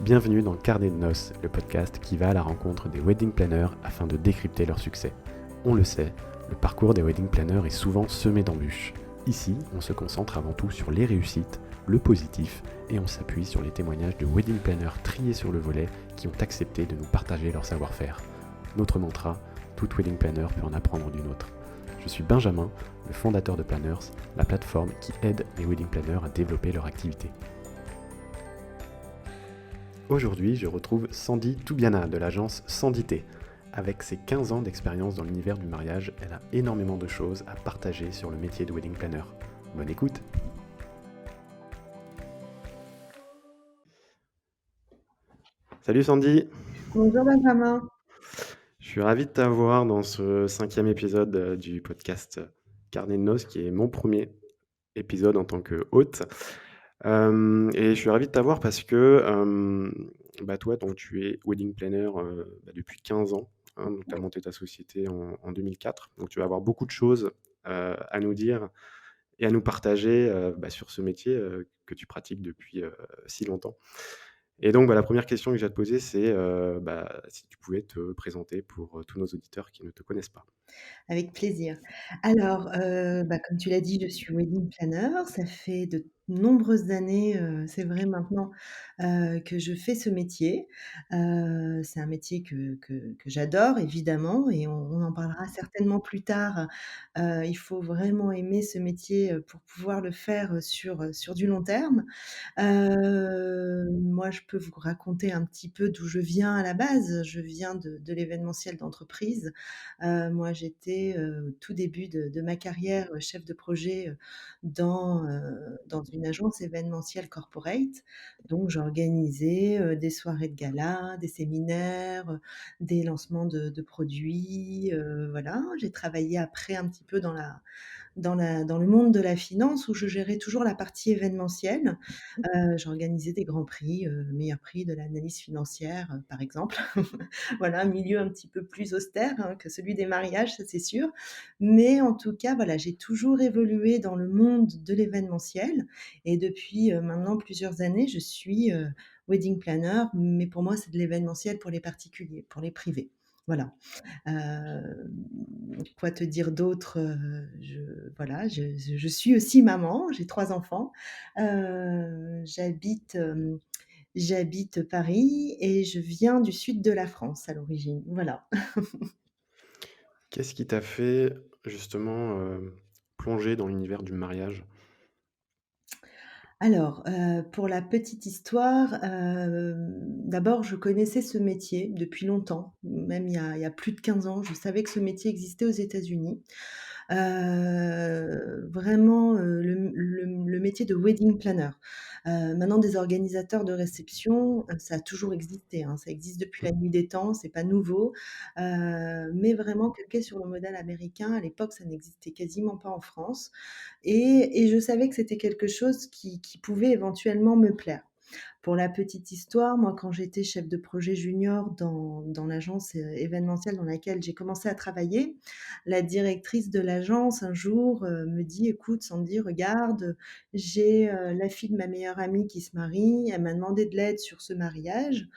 Bienvenue dans Carnet de Noces, le podcast qui va à la rencontre des wedding planners afin de décrypter leur succès. On le sait, le parcours des wedding planners est souvent semé d'embûches. Ici, on se concentre avant tout sur les réussites, le positif, et on s'appuie sur les témoignages de wedding planners triés sur le volet qui ont accepté de nous partager leur savoir-faire. Notre mantra, tout wedding planner peut en apprendre d'une autre. Je suis Benjamin, le fondateur de Planners, la plateforme qui aide les wedding planners à développer leur activité. Aujourd'hui, je retrouve Sandy Toubiana de l'agence Sandité. Avec ses 15 ans d'expérience dans l'univers du mariage, elle a énormément de choses à partager sur le métier de wedding planner. Bonne écoute! Salut Sandy! Bonjour Benjamin. Je suis ravi de t'avoir dans ce 5e épisode du podcast Carnet de Noces, qui est mon premier épisode en tant que hôte. Et je suis ravi de t'avoir parce que toi, donc, tu es wedding planner depuis 15 ans. Donc tu as monté ta société en 2004. Donc tu vas avoir beaucoup de choses à nous dire et à nous partager sur ce métier que tu pratiques depuis si longtemps. Et donc, la première question que j'ai à te poser, c'est si tu pouvais te présenter pour tous nos auditeurs qui ne te connaissent pas. Avec plaisir. Alors, comme tu l'as dit, je suis wedding planner. Ça fait de nombreuses années, c'est vrai maintenant, que je fais ce métier. C'est un métier que j'adore évidemment et on en parlera certainement plus tard. Il faut vraiment aimer ce métier, pour pouvoir le faire, sur du long terme. Moi, je peux vous raconter un petit peu d'où je viens à la base. Je viens de l'événementiel d'entreprise. Moi, j'étais, au tout début de ma carrière, chef de projet, dans une agence événementielle corporate. Donc j'organisais, des soirées de gala, des séminaires, des lancements de produits, voilà. J'ai travaillé après un petit peu dans le monde de la finance où je gérais toujours la partie événementielle. J'organisais des grands prix, meilleur prix de l'analyse financière, par exemple. Voilà, un milieu un petit peu plus austère, hein, que celui des mariages, ça c'est sûr. Mais en tout cas, voilà, j'ai toujours évolué dans le monde de l'événementiel et depuis, maintenant plusieurs années, je suis, wedding planner, mais pour moi, c'est de l'événementiel pour les particuliers, pour les privés. Voilà. Quoi te dire d'autre? Je suis aussi maman, j'ai 3 enfants. J'habite Paris et je viens du sud de la France à l'origine, voilà. Qu'est-ce qui t'a fait justement plonger dans l'univers du mariage? Alors, pour la petite histoire, d'abord je connaissais ce métier depuis longtemps, même il y a plus de 15 ans. Je savais que ce métier existait aux États-Unis. Vraiment, le métier de wedding planner. Maintenant des organisateurs de réception, ça a toujours existé, hein, ça existe depuis la nuit des temps, c'est pas nouveau. Mais vraiment calqué sur le modèle américain, à l'époque, ça n'existait quasiment pas en France et je savais que c'était quelque chose qui pouvait éventuellement me plaire. Pour la petite histoire, moi, quand j'étais chef de projet junior dans l'agence, événementielle dans laquelle j'ai commencé à travailler, la directrice de l'agence, un jour, me dit: «Écoute Sandy, regarde, j'ai, la fille de ma meilleure amie qui se marie, elle m'a demandé de l'aide sur ce mariage.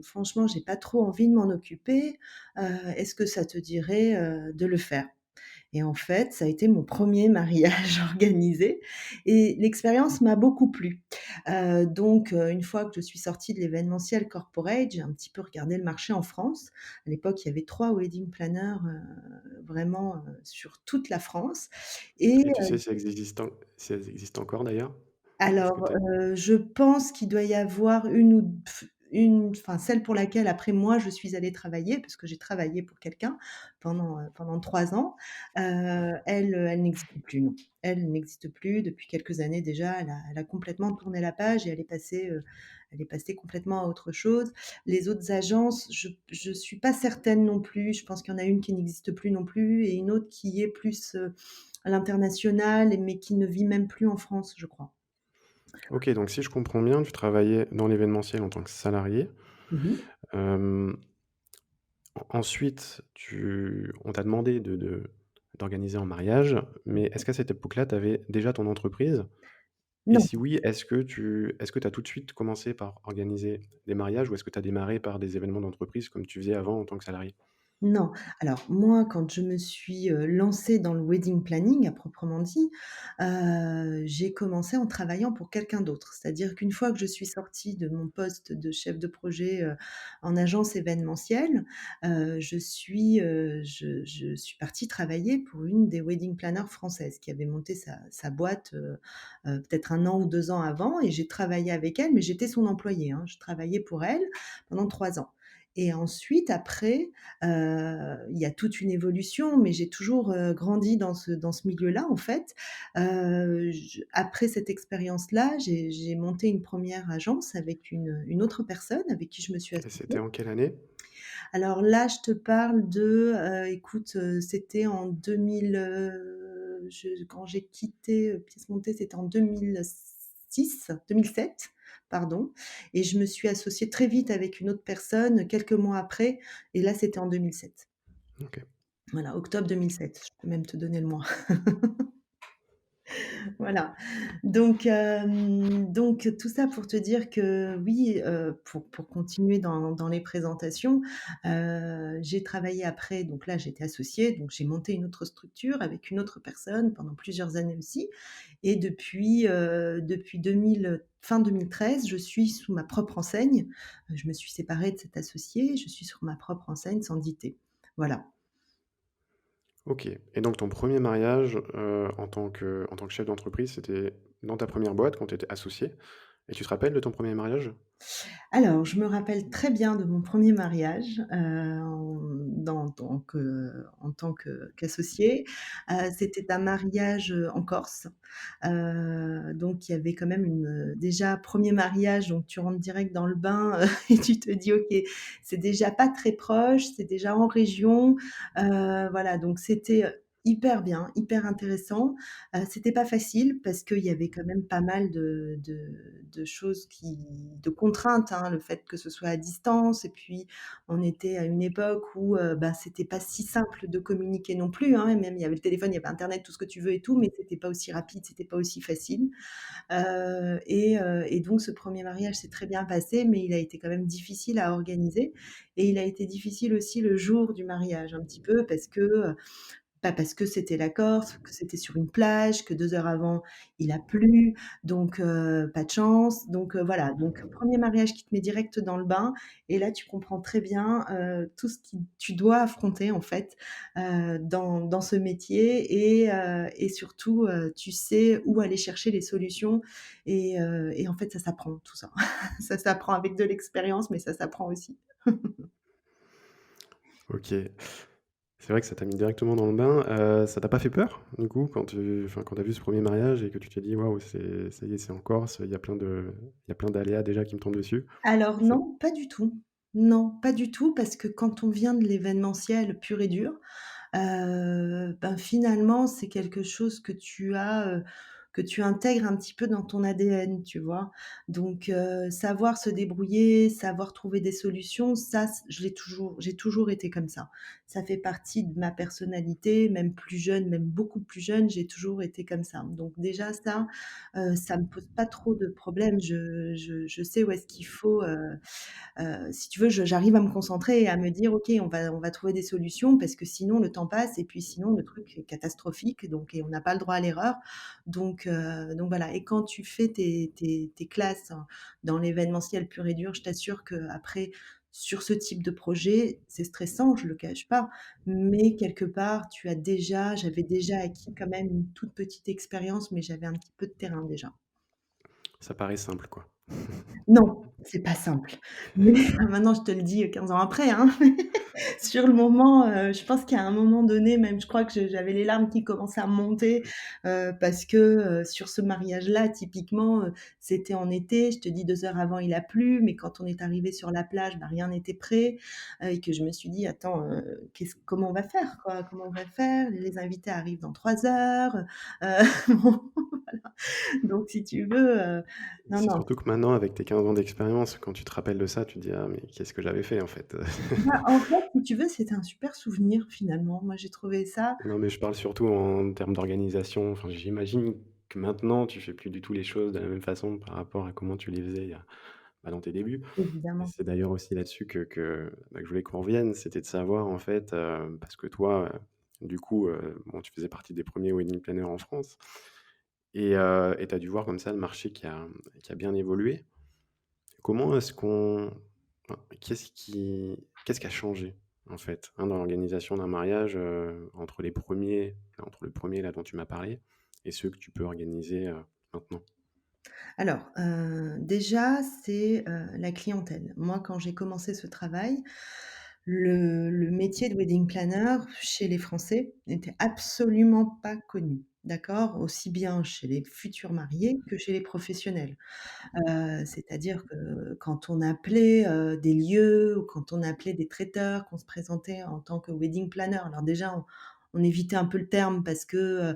Franchement, j'ai pas trop envie de m'en occuper, est-ce que ça te dirait, de le faire?» Et en fait, ça a été mon premier mariage organisé et l'expérience m'a beaucoup plu. Une fois que je suis sortie de l'événementiel corporate, j'ai un petit peu regardé le marché en France. À l'époque, il y avait 3 wedding planners, vraiment, sur toute la France et Et tu sais si elles existent encore d'ailleurs? Est-ce que alors, tu je pense qu'il doit y avoir une ou une enfin celle pour laquelle après moi je suis allée travailler, parce que j'ai travaillé pour quelqu'un pendant 3 ans, elle n'existe plus, non. Elle n'existe plus depuis quelques années déjà, elle a complètement tourné la page et elle est passée complètement à autre chose. Les autres agences, je suis pas certaine non plus, je pense qu'il y en a une qui n'existe plus non plus et une autre qui est plus, à l'international mais qui ne vit même plus en France, je crois. OK, donc si je comprends bien, tu travaillais dans l'événementiel en tant que salarié. Mmh mh. Hem, ensuite, on t'a demandé d'organiser un mariage, mais est-ce qu'à cette époque-là, tu avais déjà ton entreprise? Et Non. si oui, est-ce que tu as tout de suite commencé par organiser des mariages ou est-ce que tu as démarré par des événements d'entreprise comme tu faisais avant en tant que salarié? Non. Alors moi, quand je me suis, lancée dans le wedding planning à proprement dit, j'ai commencé en travaillant pour quelqu'un d'autre. C'est-à-dire qu'une fois que je suis sortie de mon poste de chef de projet, en agence événementielle, je suis partie travailler pour une des wedding planners françaises qui avait monté sa boîte, peut-être 1 an ou 2 ans avant et j'ai travaillé avec elle, mais j'étais son employée, hein. Je travaillais pour elle pendant 3 ans et ensuite après, il y a toute une évolution, mais j'ai toujours, grandi dans ce milieu-là, en fait. Je Après cette expérience-là, j'ai monté une première agence avec une autre personne avec qui je me suis Et c'était associée. en quelle année? Alors là, je te parle de, écoute, c'était en 2000, quand j'ai quitté, Pièces Montées, c'était en 2007, pardon et je me suis associée très vite avec une autre personne, quelques mois après et là, c'était en 2007. OK. Voilà, octobre 2007, je peux même te donner le mois. Voilà. Donc tout ça pour te dire que oui, pour continuer dans les présentations, j'ai travaillé après donc là, j'étais associée, donc j'ai monté une autre structure avec une autre personne pendant plusieurs années aussi et depuis 2000, fin 2013, je suis sous ma propre enseigne. Je me suis séparée de cet associé, je suis sur ma propre enseigne Sandité. Voilà. OK et donc ton premier mariage, en tant que chef d'entreprise, c'était dans ta première boîte quand tu étais associé et tu te rappelles de ton premier mariage? Alors, je me rappelle très bien de mon premier mariage, en tant qu'associée. C'était un mariage, en Corse. Donc il y avait quand même déjà 1er mariage, donc tu rentres direct dans le bain, et tu te dis: «OK, c'est déjà pas très proche, c'est déjà en région». Voilà, donc c'était, hyper bien, hyper intéressant. C'était pas facile parce qu'il y avait quand même pas mal de choses de contraintes, hein, le fait que ce soit à distance et puis on était à une époque où, bah, c'était pas si simple de communiquer non plus, hein, et même il y avait le téléphone, il y avait internet, tout ce que tu veux et tout, mais c'était pas aussi rapide, c'était pas aussi facile. Et donc ce premier mariage s'est très bien passé, mais il a été quand même difficile à organiser et il a été difficile aussi le jour du mariage un petit peu parce que, pas parce que c'était la Corse, que c'était sur une plage, que 2 heures avant, il a plu, donc pas de chance. Donc voilà, donc 1er mariage qui te met direct dans le bain et là, tu comprends très bien, tout ce que tu dois affronter, en fait, dans ce métier et surtout, tu sais où aller chercher les solutions et en fait, ça s'apprend tout ça. Ça s'apprend avec de l'expérience, mais ça s'apprend aussi. OK. C'est vrai que ça t'a mis directement dans le bain, ça t'a pas fait peur, du coup, quand tu as vu ce premier mariage et que tu t'es dit: «Waouh, ça y est, c'est en Corse, il y a plein d'aléas déjà qui me tombent dessus». Alors Ça non, pas du tout. Non, pas du tout, parce que quand on vient de l'événementiel pur et dur, ben, finalement, c'est quelque chose que tu intègres un petit peu dans ton ADN, tu vois? Donc savoir se débrouiller, savoir trouver des solutions, ça, j'ai toujours été comme ça. Ça fait partie de ma personnalité, même plus jeune, même beaucoup plus jeune, j'ai toujours été comme ça. Donc déjà ça, ça me pose pas trop de problèmes. Je sais où est-ce qu'il faut, si tu veux, j'arrive à me concentrer et à me dire: «OK, on va trouver des solutions parce que sinon le temps passe et puis sinon le truc est catastrophique donc et on n'a pas le droit à l'erreur». Donc voilà et quand tu fais tes classes dans l'événementiel pur et dur, je t'assure qu'après sur ce type de projet, c'est stressant, je le cache pas, mais quelque part j'avais déjà acquis quand même une toute petite expérience, mais j'avais un petit peu de terrain déjà. ça paraît simple, quoi. Non, c'est pas simple. Mais maintenant je te le dis, 15 ans après, hein. Sur le moment, je pense qu'à un moment donné, même je crois que j'avais les larmes qui commençaient à me monter, parce que, sur ce mariage-là, typiquement, c'était en été. Je te dis 2 heures avant, il a plu, mais quand on est arrivé sur la plage, bah, rien n'était prêt, et que je me suis dit: «Attends, comment on va faire, quoi? Comment on va faire? Les invités arrivent dans 3 heures». Bon, donc si tu veux, non, C'est non. surtout que maintenant, avec tes 15 ans d'expérience, quand tu te rappelles de ça, tu te dis: «Ah mais qu'est-ce que j'avais fait, en fait?» Bah, en fait, si tu veux, c'était un super souvenir finalement. Moi, j'ai trouvé ça Non, mais je parle surtout en termes d'organisation, enfin, j'imagine que maintenant tu fais plus du tout les choses de la même façon par rapport à comment tu les faisais il y a dans tes débuts. Et évidemment. c'est d'ailleurs aussi là-dessus que je voulais qu'on revienne, c'était de savoir en fait, parce que toi, du coup, bon, tu faisais partie des premiers wedding planners en France et tu as dû voir comme ça le marché qui a bien évolué. Comment est-ce qu'on enfin, qu'est-ce qui a changé, en fait, hein, dans l'organisation d'un mariage, entre le premier là dont tu m'as parlé et ceux que tu peux organiser, maintenant? Alors, déjà, c'est, la clientèle. Moi, quand j'ai commencé ce travail, le métier de wedding planner chez les Français n'était absolument pas connu, d'accord? Aussi bien chez les futurs mariés que chez les professionnels. C'est-à-dire que quand on appelait, des lieux ou quand on appelait des traiteurs, qu'on se présentait en tant que wedding planner, alors déjà on évitait un peu le terme parce que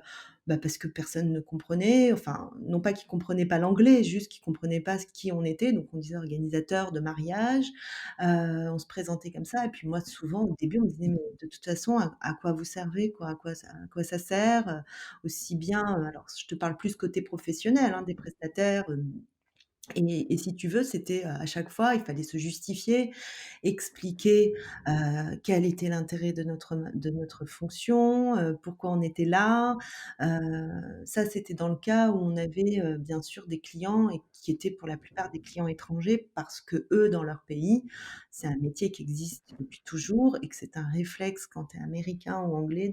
personne ne comprenait, enfin, non pas qu'ils comprenaient pas l'anglais, juste qu'ils comprenaient pas qui on était, donc on disait organisateur de mariage, on se présentait comme ça et puis moi souvent au début on me disait: «Mais de toute façon à quoi vous servez quoi? À quoi ça sert?» Aussi bien, alors je te parle plus côté professionnel, hein, des prestataires, et si tu veux, c'était, à chaque fois, il fallait se justifier, expliquer, quel était l'intérêt de notre fonction, pourquoi on était là. Ça, c'était dans le cas où on avait, bien sûr des clients et qui étaient pour la plupart des clients étrangers parce qu'eux, dans leur pays, c'est un métier qui existe depuis toujours et que c'est un réflexe quand tu es américain ou anglais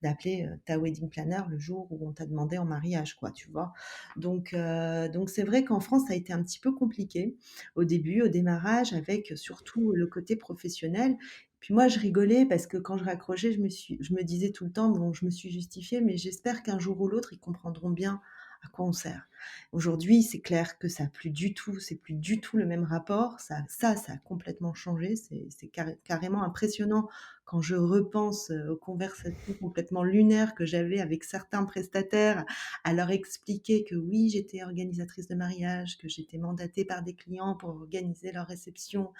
ta wedding planner le jour où on t'a demandé en mariage, quoi, tu vois? Donc c'est vrai qu'en France, ça a été un petit peu compliqué au début, au démarrage, avec surtout le côté professionnel. Puis moi, je rigolais parce que quand je raccrochais, je me disais tout le temps: «Bon, je me suis justifiée, mais j'espère qu'un jour ou l'autre, ils comprendront bien à quoi on sert». Aujourd'hui, c'est clair que ça a plus du tout c'est plus du tout le même rapport. Ça a complètement changé. C'est carrément impressionnant quand je repense, aux conversations complètement lunaires que j'avais avec certains prestataires à leur expliquer que oui, j'étais organisatrice de mariage, que j'étais mandatée par des clients pour organiser leur réception.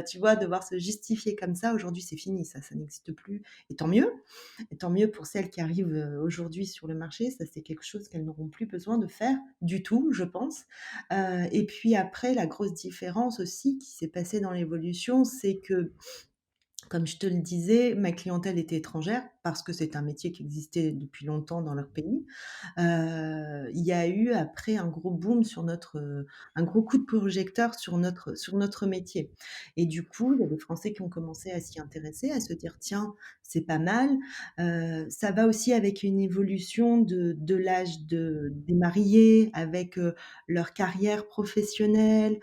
Tu vois? Devoir se justifier comme ça, aujourd'hui, c'est fini, ça n'existe plus et tant mieux pour celles qui arrivent, aujourd'hui sur le marché. Ça, c'est quelque chose qu'elles n'auront plus besoin de faire du tout, je pense. Et puis après, la grosse différence aussi qui s'est passée dans l'évolution, c'est que comme je te le disais, ma clientèle était étrangère parce que c'est un métier qui existait depuis longtemps dans leur pays. Il y a eu après un gros boom un gros coup de projecteur sur notre métier et du coup, il y a des Français qui ont commencé à s'y intéresser, à se dire: «Tiens, c'est pas mal». Ça va aussi avec une évolution de l'âge des mariés, avec, leur carrière professionnelle.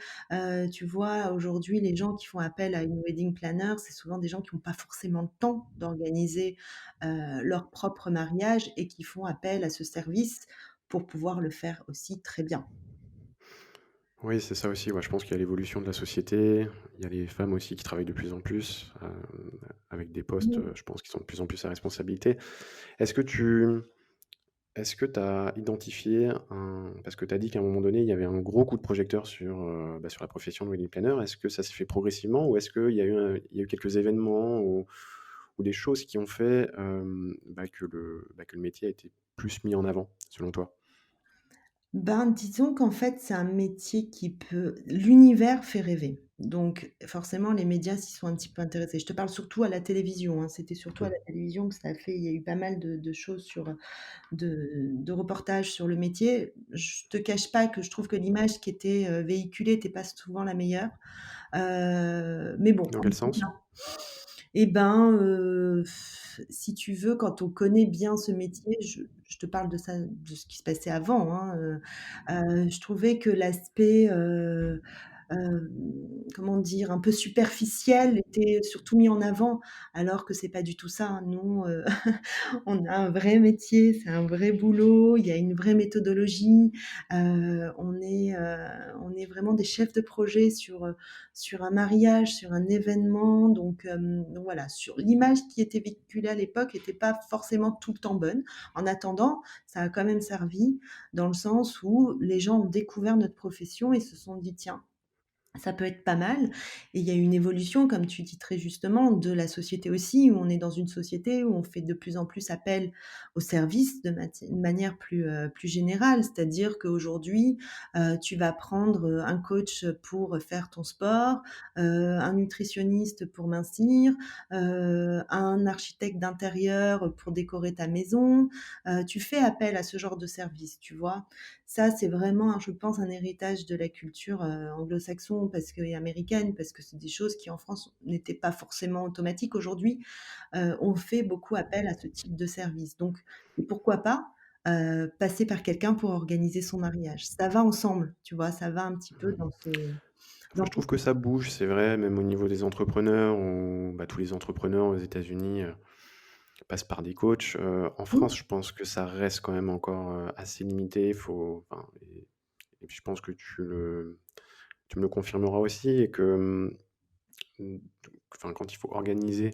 Tu vois, aujourd'hui, les gens qui font appel à une wedding planner, c'est souvent des gens qui ont pas forcément le temps d'organiser, leur propre mariage et qui font appel à ce service pour pouvoir le faire aussi très bien. Oui, c'est ça aussi, ouais, je pense qu'il y a l'évolution de la société, il y a les femmes aussi qui travaillent de plus en plus, avec des postes, Mmh. je pense qui sont de plus en plus à responsabilité. Est-ce que tu Est-ce que tu as identifié un parce que tu as dit qu'à un moment donné, il y avait un gros coup de projecteur sur la profession de wedding planner. Est-ce que ça s'est fait progressivement ou est-ce qu'il y a il y a eu quelques événements ou des choses qui ont fait, que le métier a été plus mis en avant, selon toi? Ben, disons qu'en fait, c'est un métier qui peut l'univers fait rêver. Donc forcément, les médias s'y sont un petit peu intéressés. Je te parle surtout à la télévision, hein. C'était surtout à Mmh. la télévision que ça a fait il y a eu pas mal de choses de reportages sur le métier. Je te cache pas que je trouve que l'image qui était, véhiculée était pas souvent la meilleure. Mais bon, Dans on quel était sens? bien. Et ben, si tu veux, quand on connaît bien ce métier, je te parle de ça, de ce qui se passait avant, hein, je trouvais que l'aspect, hem, comment dire? Un peu superficiel était surtout mis en avant, alors que c'est pas du tout ça, hein. Nous, on a un vrai métier, c'est un vrai boulot, il y a une vraie méthodologie, on est vraiment des chefs de projet sur un mariage, sur un événement donc voilà, sur l'image qui était véhiculée à l'époque était pas forcément tout le temps bonne. En attendant, ça a quand même servi dans le sens où les gens ont découvert notre profession et se sont dit: «Tiens, Ça peut être pas mal et il y a une évolution, comme tu dis très justement, de la société aussi, où on est dans une société où on fait de plus en plus appel aux services de manière plus générale. C'est-à-dire qu'aujourd'hui, tu vas prendre, un coach pour faire ton sport, un nutritionniste pour mincir, un architecte d'intérieur pour décorer ta maison. Tu fais appel à ce genre de service, tu vois? Ça, c'est vraiment, je pense, un héritage de la culture, anglo-saxon parce que et américaine, parce que c'est des choses qui, en France, n'étaient pas forcément automatiques. Aujourd'hui, on fait beaucoup appel à ce type de service. Donc et pourquoi pas, passer par quelqu'un pour organiser son mariage? Ça va ensemble, tu vois? Ça va un petit peu Après, dans je ce trouve que ça bouge, c'est vrai, même au niveau des entrepreneurs, où bah, tous les entrepreneurs aux États-Unis passent par des coachs. En mmh, France, je pense que ça reste quand même encore assez limité. Enfin, et puis je pense que tu me le confirmeras aussi, et que mmh, enfin, quand il faut organiser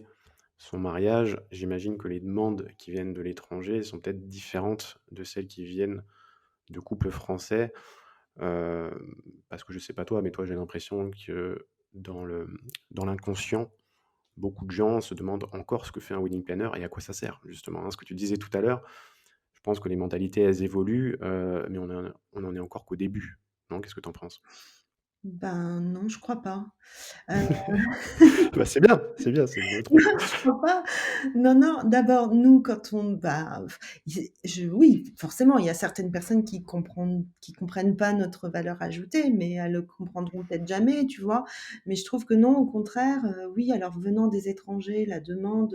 son mariage, j'imagine que les demandes qui viennent de l'étranger sont peut-être différentes de celles qui viennent de couples français. Parce que je sais pas toi, mais toi, j'ai l'impression que dans le dans l'inconscient, beaucoup de gens se demandent encore ce que fait un wedding planner et à quoi ça sert, justement, hein. Ce que tu disais tout à l'heure, je pense que les mentalités, elles évoluent, mais on en est encore qu'au début, non? Qu'est-ce que tu en penses? ben, non, je crois pas. Heu Bah, c'est bien si je me trompe. Je crois pas. Non, non, d'abord, nous, quand on bah, je oui, forcément, il y a certaines personnes qui comprennent pas notre valeur ajoutée, mais elles le comprendront peut-être jamais, tu vois? Mais je trouve que non, au contraire, oui, alors venant des étrangers, la demande,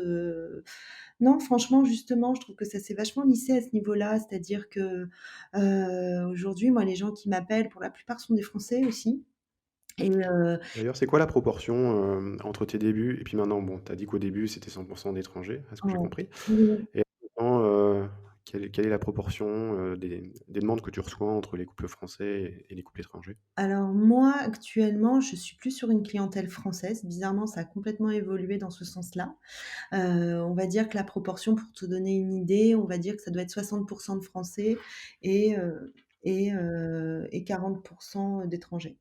non, franchement, justement, je trouve que ça s'est vachement lissé à ce niveau-là. C'est-à-dire que, aujourd'hui, moi, les gens qui m'appellent, pour la plupart, sont des Français aussi et D'ailleurs, c'est quoi la proportion, entre tes débuts et puis maintenant? Bon, tu as dit qu'au début, c'était 100 d'étrangers, à ce que j'ai ouais. compris, Oui. et maintenant, quelle est la proportion, des demandes que tu reçois entre les couples français et les couples étrangers? Alors moi, actuellement, je suis plus sur une clientèle française. Bizarrement, ça a complètement évolué dans ce sens-là. On va dire que la proportion, pour te donner une idée, on va dire que ça doit être 60 de Français et heu et 40 d'étrangers.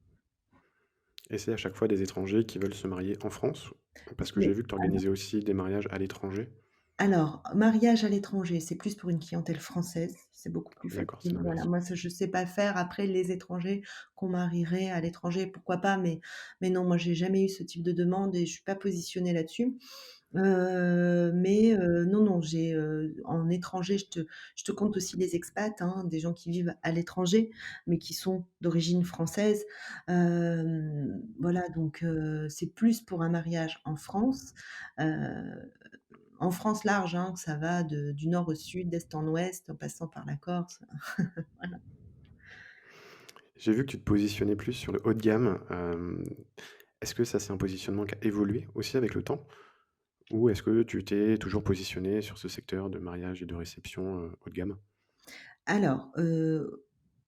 Et c'est à chaque fois des étrangers qui veulent se marier en France? Parce que j'ai Mais vu que tu organisais aussi des mariages à l'étranger. alors, mariage à l'étranger, c'est plus pour une clientèle française, c'est beaucoup plus D'accord, c'est facile. Voilà, l'inverse. moi ça je sais pas faire. Après les étrangers qu'on marierait à l'étranger, pourquoi pas, mais non, moi j'ai jamais eu ce type de demande et je suis pas positionnée là-dessus. Non, non, en étranger, je te compte aussi les expats, hein, des gens qui vivent à l'étranger, mais qui sont d'origine française. Voilà, donc c'est plus pour un mariage en France large, hein, ça va du nord au sud, d'est en ouest, en passant par la Corse. Voilà. J'ai vu que tu te positionnais plus sur le haut de gamme. Est-ce que ça, c'est un positionnement qui a évolué aussi avec le temps? Ou est-ce que tu t'es toujours positionné sur ce secteur de mariage et de réception, haut de gamme? Alors,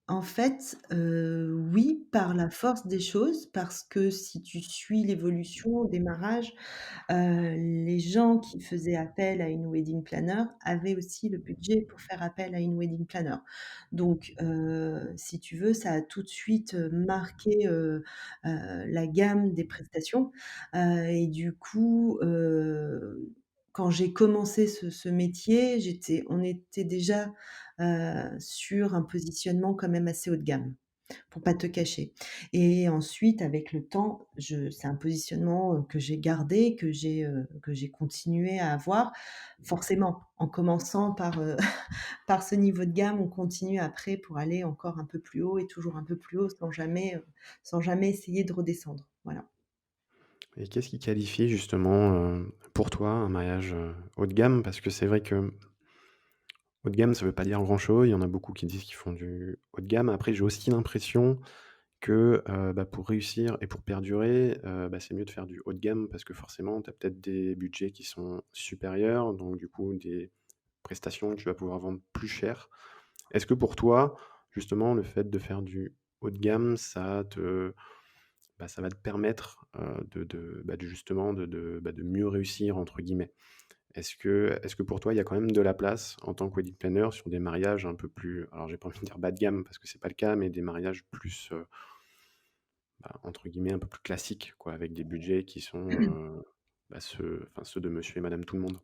en fait, oui, par la force des choses, parce que si tu suis l'évolution au démarrage, les gens qui faisaient appel à une wedding planner avaient aussi le budget pour faire appel à une wedding planner. Donc, si tu veux, ça a tout de suite, marqué, la gamme des prestations, et du coup, quand j'ai commencé ce métier, on était déjà, sur un positionnement quand même assez haut de gamme, pour pas te cacher. Et ensuite, avec le temps, c'est un positionnement, que j'ai gardé, que j'ai continué à avoir. Forcément, en commençant par, par ce niveau de gamme, on continue après pour aller encore un peu plus haut et toujours un peu plus haut sans jamais essayer de redescendre. Voilà. Et qu'est-ce qui qualifie justement, pour toi, un mariage, haut de gamme? Parce que c'est vrai que haut de gamme, ça veut pas dire grand-chose. Il y en a beaucoup qui disent qu'ils font du haut de gamme. Après, j'ai aussi l'impression que, bah, pour réussir et pour perdurer, bah, c'est mieux de faire du haut de gamme parce que forcément, tu as peut-être des budgets qui sont supérieurs, donc du coup, des prestations que tu vas pouvoir vendre plus cher. Est-ce que pour toi, justement, le fait de faire du haut de gamme, ça va te permettre, de justement de «mieux réussir» entre guillemets? Est-ce que pour toi, il y a quand même de la place en tant que wedding planner sur des mariages un peu plus, alors j'ai pas envie de dire bas de gamme parce que c'est pas le cas, mais des mariages plus, entre guillemets, un peu plus classiques, quoi, avec des budgets qui sont, ceux de monsieur et madame tout le monde?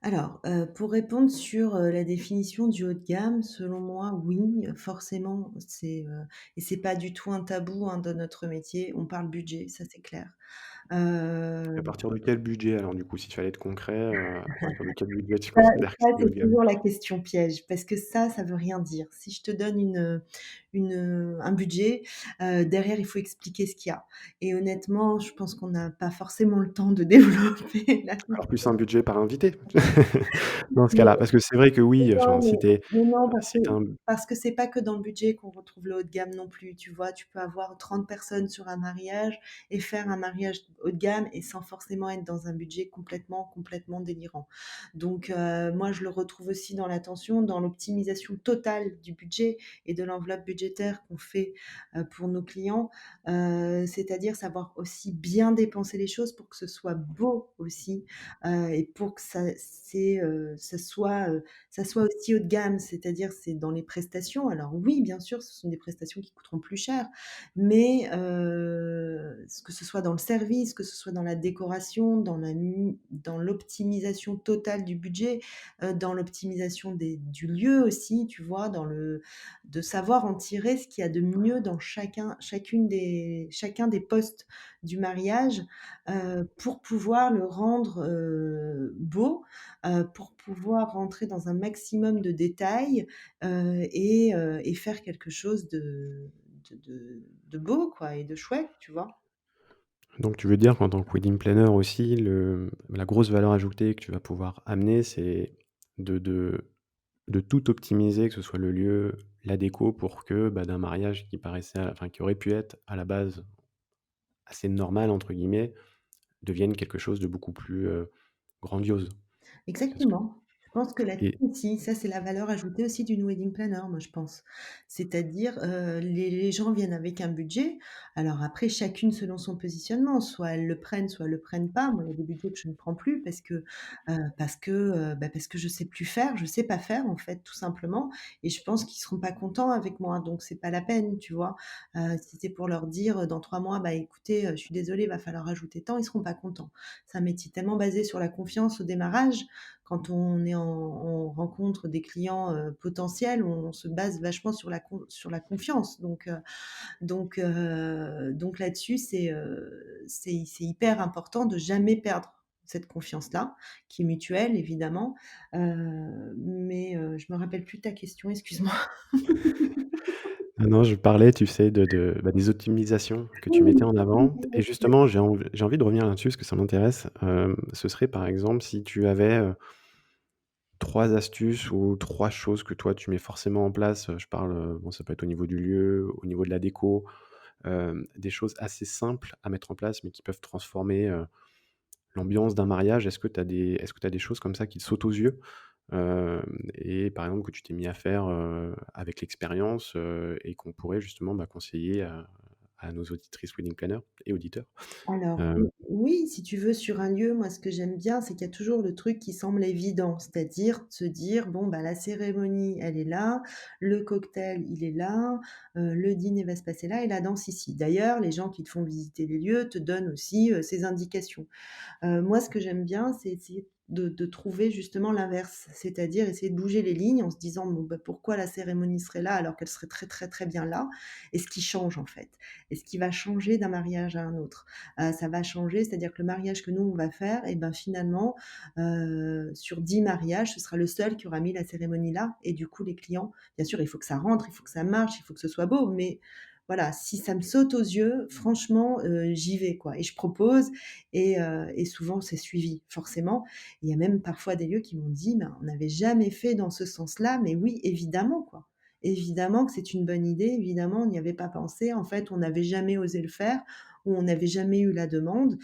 Alors, pour répondre sur, la définition du haut de gamme, selon moi, oui, forcément, et c'est pas du tout un tabou, hein, dans notre métier. On parle budget, ça c'est clair. À Heu partir de quel budget alors du coup, si tu fallait être concret, à partir de quel budget tu Ça considères que ça, c'est du haut de c'est gamme? toujours la question piège parce que ça veut rien dire. Si je te donne un budget, derrière, il faut expliquer ce qu'il y a et honnêtement, je pense qu'on n'a pas forcément le temps de développer la Alors plus un budget par invité? Dans ce cas-là, parce que c'est vrai que oui, non, enfin si tu mais non, si tu un parce que c'est pas que dans le budget qu'on retrouve le haut de gamme non plus, tu vois? Tu peux avoir 30 personnes sur un mariage et faire un mariage haut de gamme et sans forcément être dans un budget complètement délirant. Donc moi, je le retrouve aussi dans l'attention, dans l'optimisation totale du budget et de l'enveloppe budgétaire qu'on fait, pour nos clients. C'est-à-dire savoir aussi bien dépenser les choses pour que ce soit beau aussi, et pour que ça soit aussi haut de gamme, c'est-à-dire c'est dans les prestations. Alors oui, bien sûr, ce sont des prestations qui coûteront plus cher, mais que ce soit dans le service, que ce soit dans la décoration, dans l'optimisation totale du budget, dans l'optimisation du lieu aussi, tu vois? De savoir en tirer ce qu'il y a de mieux dans chacun des postes du mariage, pour pouvoir le rendre, beau, pour pouvoir rentrer dans un maximum de détails, et faire quelque chose de beau quoi et de chouette, tu vois? donc tu veux dire qu'en tant que wedding planner aussi, la grosse valeur ajoutée que tu vas pouvoir amener, c'est de de de tout optimiser, que ce soit le lieu, la déco pour que, d'un mariage qui paraissait enfin qui aurait pu être à la base «assez normal» entre guillemets, devienne quelque chose de beaucoup plus, grandiose. C'est ce que Exactement. Je pense que là-dessus et aussi, ça c'est la valeur ajoutée aussi d'une wedding planner, moi je pense. C'est-à-dire, les gens viennent avec un budget. Alors après chacune selon son positionnement, soit elles le prennent, soit elles le prennent pas. Moi, il y a des budgets que je ne prends plus parce que je sais plus faire, je sais pas faire en fait tout simplement et je pense qu'ils seront pas contents avec moi donc c'est pas la peine, tu vois? Si c'est pour leur dire, dans 3 mois: «Bah écoutez, je suis désolée, il va falloir rajouter tant», ils seront pas contents. C'est un métier tellement basé sur la confiance au démarrage. Quand on rencontre des clients, potentiels, on se base vachement sur la confiance. Donc là-dessus, c'est hyper important de jamais perdre cette confiance-là, qui est mutuelle évidemment. Je me rappelle plus de ta question, excuse-moi. ah non, je parlais, tu sais, des optimisations que tu mettais en Oui, avant et oui. justement, j'ai envie de revenir là-dessus parce que ça m'intéresse. Ce serait par exemple si tu avais, 3 astuces ou 3 choses que toi tu mets forcément en place, je parle, bon ça peut être au niveau du lieu, au niveau de la déco, des choses assez simples à mettre en place mais qui peuvent transformer, l'ambiance d'un mariage. Est-ce que tu as des choses comme ça qui te sautent aux yeux? Et par exemple que tu t'es mis à faire, avec l'expérience, et qu'on pourrait justement, conseiller à nos auditrices wedding planners et auditeurs. Alors, Hem, oui, si tu veux, sur un lieu, moi, ce que j'aime bien, c'est qu'il y a toujours le truc qui semble évident, c'est-à-dire se dire: «Bon, bah, la cérémonie, elle est là, le cocktail, il est là, le dîner va se passer là et la danse ici». D'ailleurs, les gens qui te font visiter les lieux te donnent aussi, ces indications. Moi, ce que j'aime bien, c'est essayer de trouver justement l'inverse, c'est-à-dire essayer de bouger les lignes en se disant: «Bon, bah, pourquoi la cérémonie serait là alors qu'elle serait très, très, très bien là?» Et ce qui change, en fait et ce qui va changer d'un mariage à un autre. Ça va changer, c'est-à-dire que le mariage que nous, on va faire et ben, finalement, sur 10 mariages, ce sera le seul qui aura mis la cérémonie là et du coup, les clients bien sûr, il faut que ça rentre, il faut que ça marche, il faut que ce soit beau, mais voilà, si ça me saute aux yeux, franchement, j'y vais, quoi et je propose et souvent c'est suivi, forcément. Il y a même parfois des lieux qui m'ont dit: «Mais on n'avait jamais fait dans ce sens-là». Mais oui, évidemment, quoi. Évidemment que c'est une bonne idée, évidemment, on n'y avait pas pensé. En fait, on n'avait jamais osé le faire ou on n'avait jamais eu la demande.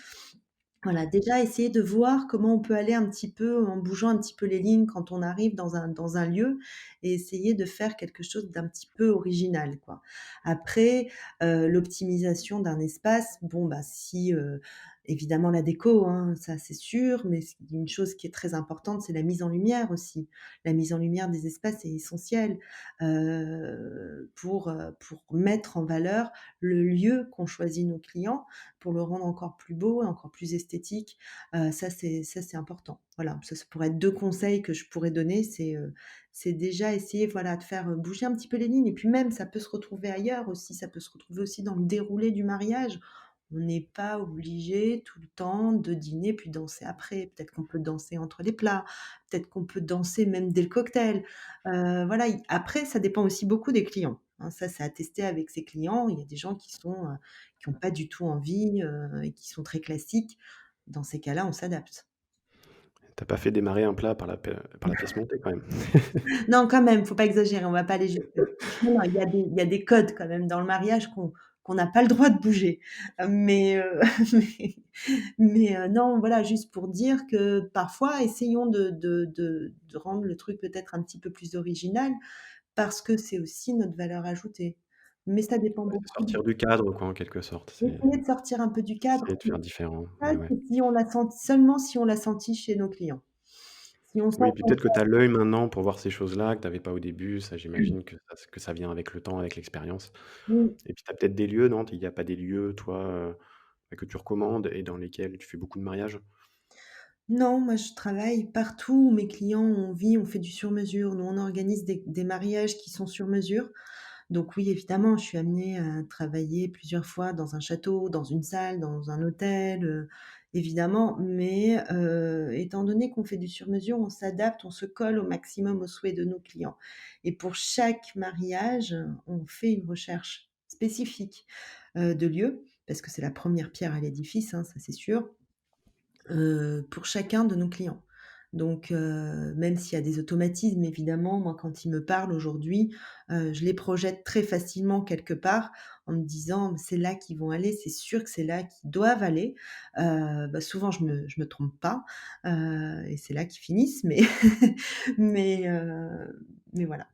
Voilà, déjà essayer de voir comment on peut aller un petit peu en bougeant un petit peu les lignes quand on arrive dans un lieu et essayer de faire quelque chose d'un petit peu original, quoi. Après, l'optimisation d'un espace, bon, bah, si, évidemment la déco, hein, ça c'est sûr, mais une chose qui est très importante, c'est la mise en lumière aussi. La mise en lumière des espaces est essentielle, pour mettre en valeur le lieu qu'ont choisi nos clients, pour le rendre encore plus beau, encore plus esthétique. Ça c'est important. Voilà, ça pourrait être 2 conseils que je pourrais donner, c'est déjà essayer, voilà, de faire, bouger un petit peu les lignes et puis même ça peut se retrouver ailleurs aussi, ça peut se retrouver aussi dans le déroulé du mariage. On n'est pas obligé tout le temps de dîner puis danser après. Peut-être qu'on peut danser entre les plats, peut-être qu'on peut danser même dès le cocktail. Voilà, i après ça dépend aussi beaucoup des clients, hein. Ça, c'est à tester avec ses clients. Il y a des gens qui ont pas du tout envie, et qui sont très classiques. Dans ces cas-là, on s'adapte. Tu pas fait démarrer un plat par la pièce montée quand même? Non, quand même, faut pas exagérer, on va pas aller jusque-là. Non, non, il y a des codes quand même dans le mariage qu'on n'a pas le droit de bouger. Mais mais non, voilà, juste pour dire que parfois essayons de rendre le truc peut-être un petit peu plus original parce que c'est aussi notre valeur ajoutée. Mais ça dépend Ouais, c'est beaucoup sortir du cadre quoi, en quelque sorte. essayer de sortir un peu du cadre. Essayer de faire différent. Ça, Ouais, ouais. c'est si on l'a senti seulement si on l'a senti chez nos clients. Si on sent Oui, puis qu'on peut-être que tu as l'œil maintenant pour voir ces choses-là que tu avais pas au début. Ça, mmh, j'imagine que ça vient avec le temps, avec l'expérience. mmh. Et puis tu as peut-être des lieux, non? Il y a pas des lieux, toi, que tu recommandes et dans lesquels tu fais beaucoup de mariages? Non, moi je travaille partout où mes clients on fait du sur mesure. Nous, on organise des mariages qui sont sur mesure. Donc oui, évidemment, je suis amenée à travailler plusieurs fois dans un château, dans une salle, dans un hôtel, évidemment. Mais, étant donné qu'on fait du sur mesure, on s'adapte, on se colle au maximum aux souhaits de nos clients. Et pour chaque mariage, on fait une recherche spécifique, de lieu, parce que c'est la première pierre à l'édifice, hein, ça c'est sûr. Pour chacun de nos clients. Donc même s'il y a des automatismes évidemment, moi quand ils me parlent aujourd'hui, je les projette très facilement quelque part en me disant: «C'est là qu'ils vont aller, c'est sûr que c'est là qu'ils doivent aller». Souvent je me trompe pas, et c'est là qu'ils finissent mais mais voilà.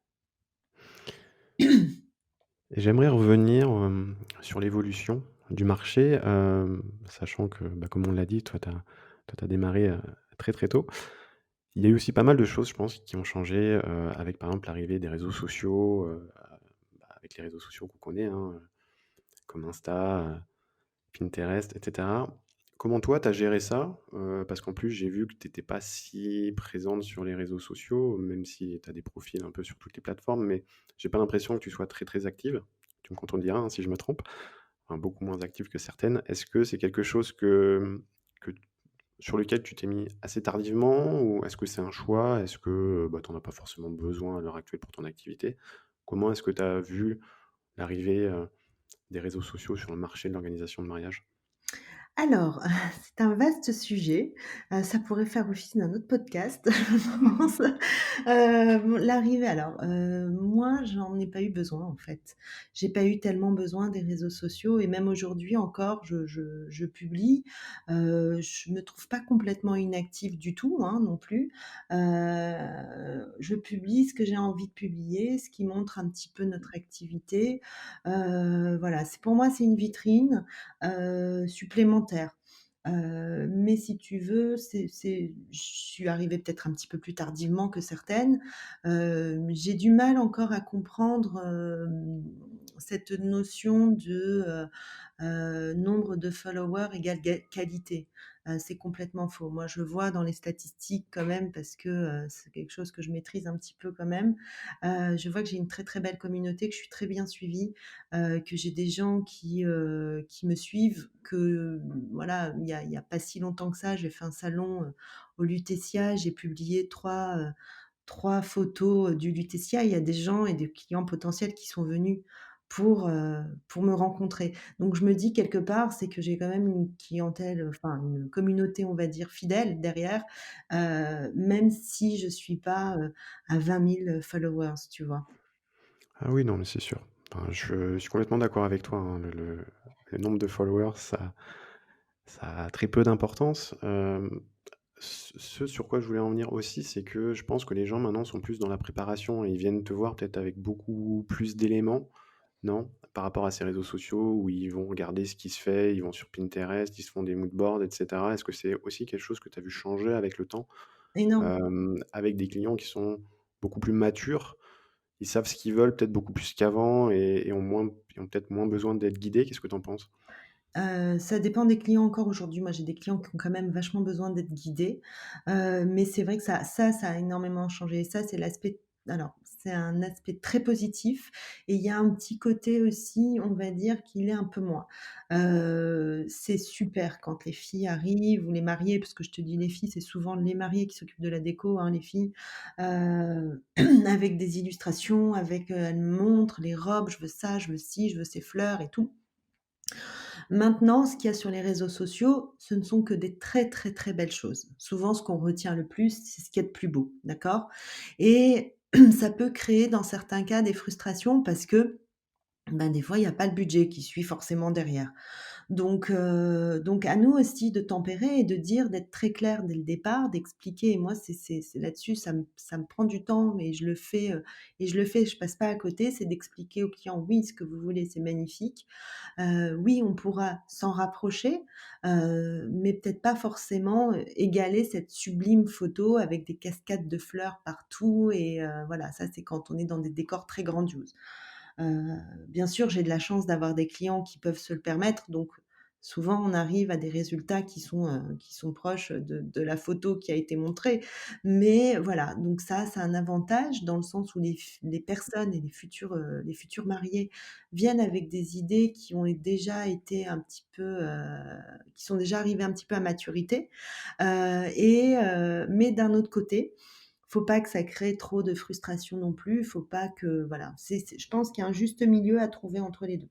Et j'aimerais revenir, sur l'évolution du marché, sachant que, bah, comme on l'a dit, toi, tu as démarré, très, très tôt. Il y a eu aussi pas mal de choses, je pense, qui ont changé, avec, par exemple, l'arrivée des réseaux sociaux, bah, avec les réseaux sociaux qu'on connaît, hein, comme Insta, Pinterest et cetera. Comment toi, tu as géré ça? Parce qu'en plus, j'ai vu que tu étais pas si présente sur les réseaux sociaux, même si tu as des profils un peu sur toutes les plateformes, mais j'ai pas l'impression que tu sois très, très active. Tu me contrediras, hein, si je me trompe. Enfin, beaucoup moins active que certaines. Est-ce que c'est quelque chose que sur lequel tu t'es mis assez tardivement ou est-ce que c'est un choix? Est-ce que, bah, tu en as pas forcément besoin à l'heure actuelle pour ton activité? Comment est-ce que tu as vu l'arrivée, des réseaux sociaux sur le marché de l'organisation de mariage? Alors, c'est un vaste sujet, ça pourrait faire office d'un autre podcast, je pense. L'arrivée alors, moi, j'en ai pas eu besoin, en fait. J'ai pas eu tellement besoin des réseaux sociaux et même aujourd'hui encore, je publie. Je me trouve pas complètement inactive du tout, hein, non plus. Je publie ce que j'ai envie de publier, ce qui montre un petit peu notre activité. Voilà, c'est pour moi, c'est une vitrine supplémentaire. Mais si tu veux, je suis arrivée peut-être un petit peu plus tardivement que certaines. J'ai du mal encore à comprendre, cette notion de, nombre de followers égale qualité. C'est complètement faux. Moi, je vois dans les statistiques quand même parce que, c'est quelque chose que je maîtrise un petit peu quand même. Je vois que j'ai une très, très belle communauté, que je suis très bien suivie, que j'ai des gens qui me suivent, que voilà, il y a pas si longtemps que ça, j'ai fait un salon, au Lutetia, j'ai publié 3 photos, du Lutetia. Il y a des gens et des clients potentiels qui sont venus pour me rencontrer. Donc je me dis quelque part, c'est que j'ai quand même une clientèle, enfin une communauté, on va dire, fidèle derrière, même si je suis pas, à 20 000 followers, tu vois? Ah oui, non, mais c'est sûr. Enfin, je suis complètement d'accord avec toi, hein. Le nombre de followers, ça a très peu d'importance. Ce sur quoi je voulais en venir aussi, c'est que je pense que les gens maintenant sont plus dans la préparation et ils viennent te voir peut-être avec beaucoup plus d'éléments, non? Par rapport à ces réseaux sociaux où ils vont regarder ce qui se fait, ils vont sur Pinterest, ils se font des mood boards et cetera. Est-ce que c'est aussi quelque chose que tu as vu changer avec le temps? Énorme. Avec des clients qui sont beaucoup plus matures, ils savent ce qu'ils veulent peut-être beaucoup plus qu'avant et ont peut-être moins besoin d'être guidés? Qu'est-ce que tu en penses? Ça dépend des clients encore aujourd'hui. Moi, j'ai des clients qui ont quand même vachement besoin d'être guidés, mais c'est vrai que ça a énormément changé. Ça, c'est l'aspect alors, c'est un aspect très positif et il y a un petit côté aussi, on va dire, qu'il est un peu moins. C'est super quand les filles arrivent ou les mariées, parce que je te dis les filles, c'est souvent les mariées qui s'occupent de la déco, hein, les filles, avec des illustrations, elles me montrent les robes: «Je veux ça, je veux ci, je veux ces fleurs et tout». Maintenant, ce qu'il y a sur les réseaux sociaux, ce ne sont que des très, très, très belles choses. Souvent, ce qu'on retient le plus, c'est ce qu'il y a de plus beau, d'accord? Et ça peut créer, dans certains cas, des frustrations parce que, ben, des fois, il y a pas le budget qui suit forcément derrière. Donc à nous aussi de tempérer et de dire, d'être très clair dès le départ, d'expliquer et moi c'est là-dessus, ça me prend du temps mais je le fais, je passe pas à côté, c'est d'expliquer aux clients: «Oui, ce que vous voulez, c'est magnifique. Oui, on pourra s'en rapprocher, mais peut-être pas forcément, égaler cette sublime photo avec des cascades de fleurs partout» et voilà, ça c'est quand on est dans des décors très grandioses. Bien sûr, j'ai de la chance d'avoir des clients qui peuvent se le permettre, donc souvent on arrive à des résultats qui sont proches de la photo qui a été montrée. Mais voilà, donc ça, c'est un avantage dans le sens où les personnes et les futurs mariés viennent avec des idées qui ont déjà été un petit peu, qui sont déjà arrivées un petit peu à maturité. Mais d'un autre côté, faut pas que ça crée trop de frustration non plus, faut pas que voilà, c'est je pense qu'il y a un juste milieu à trouver entre les 2.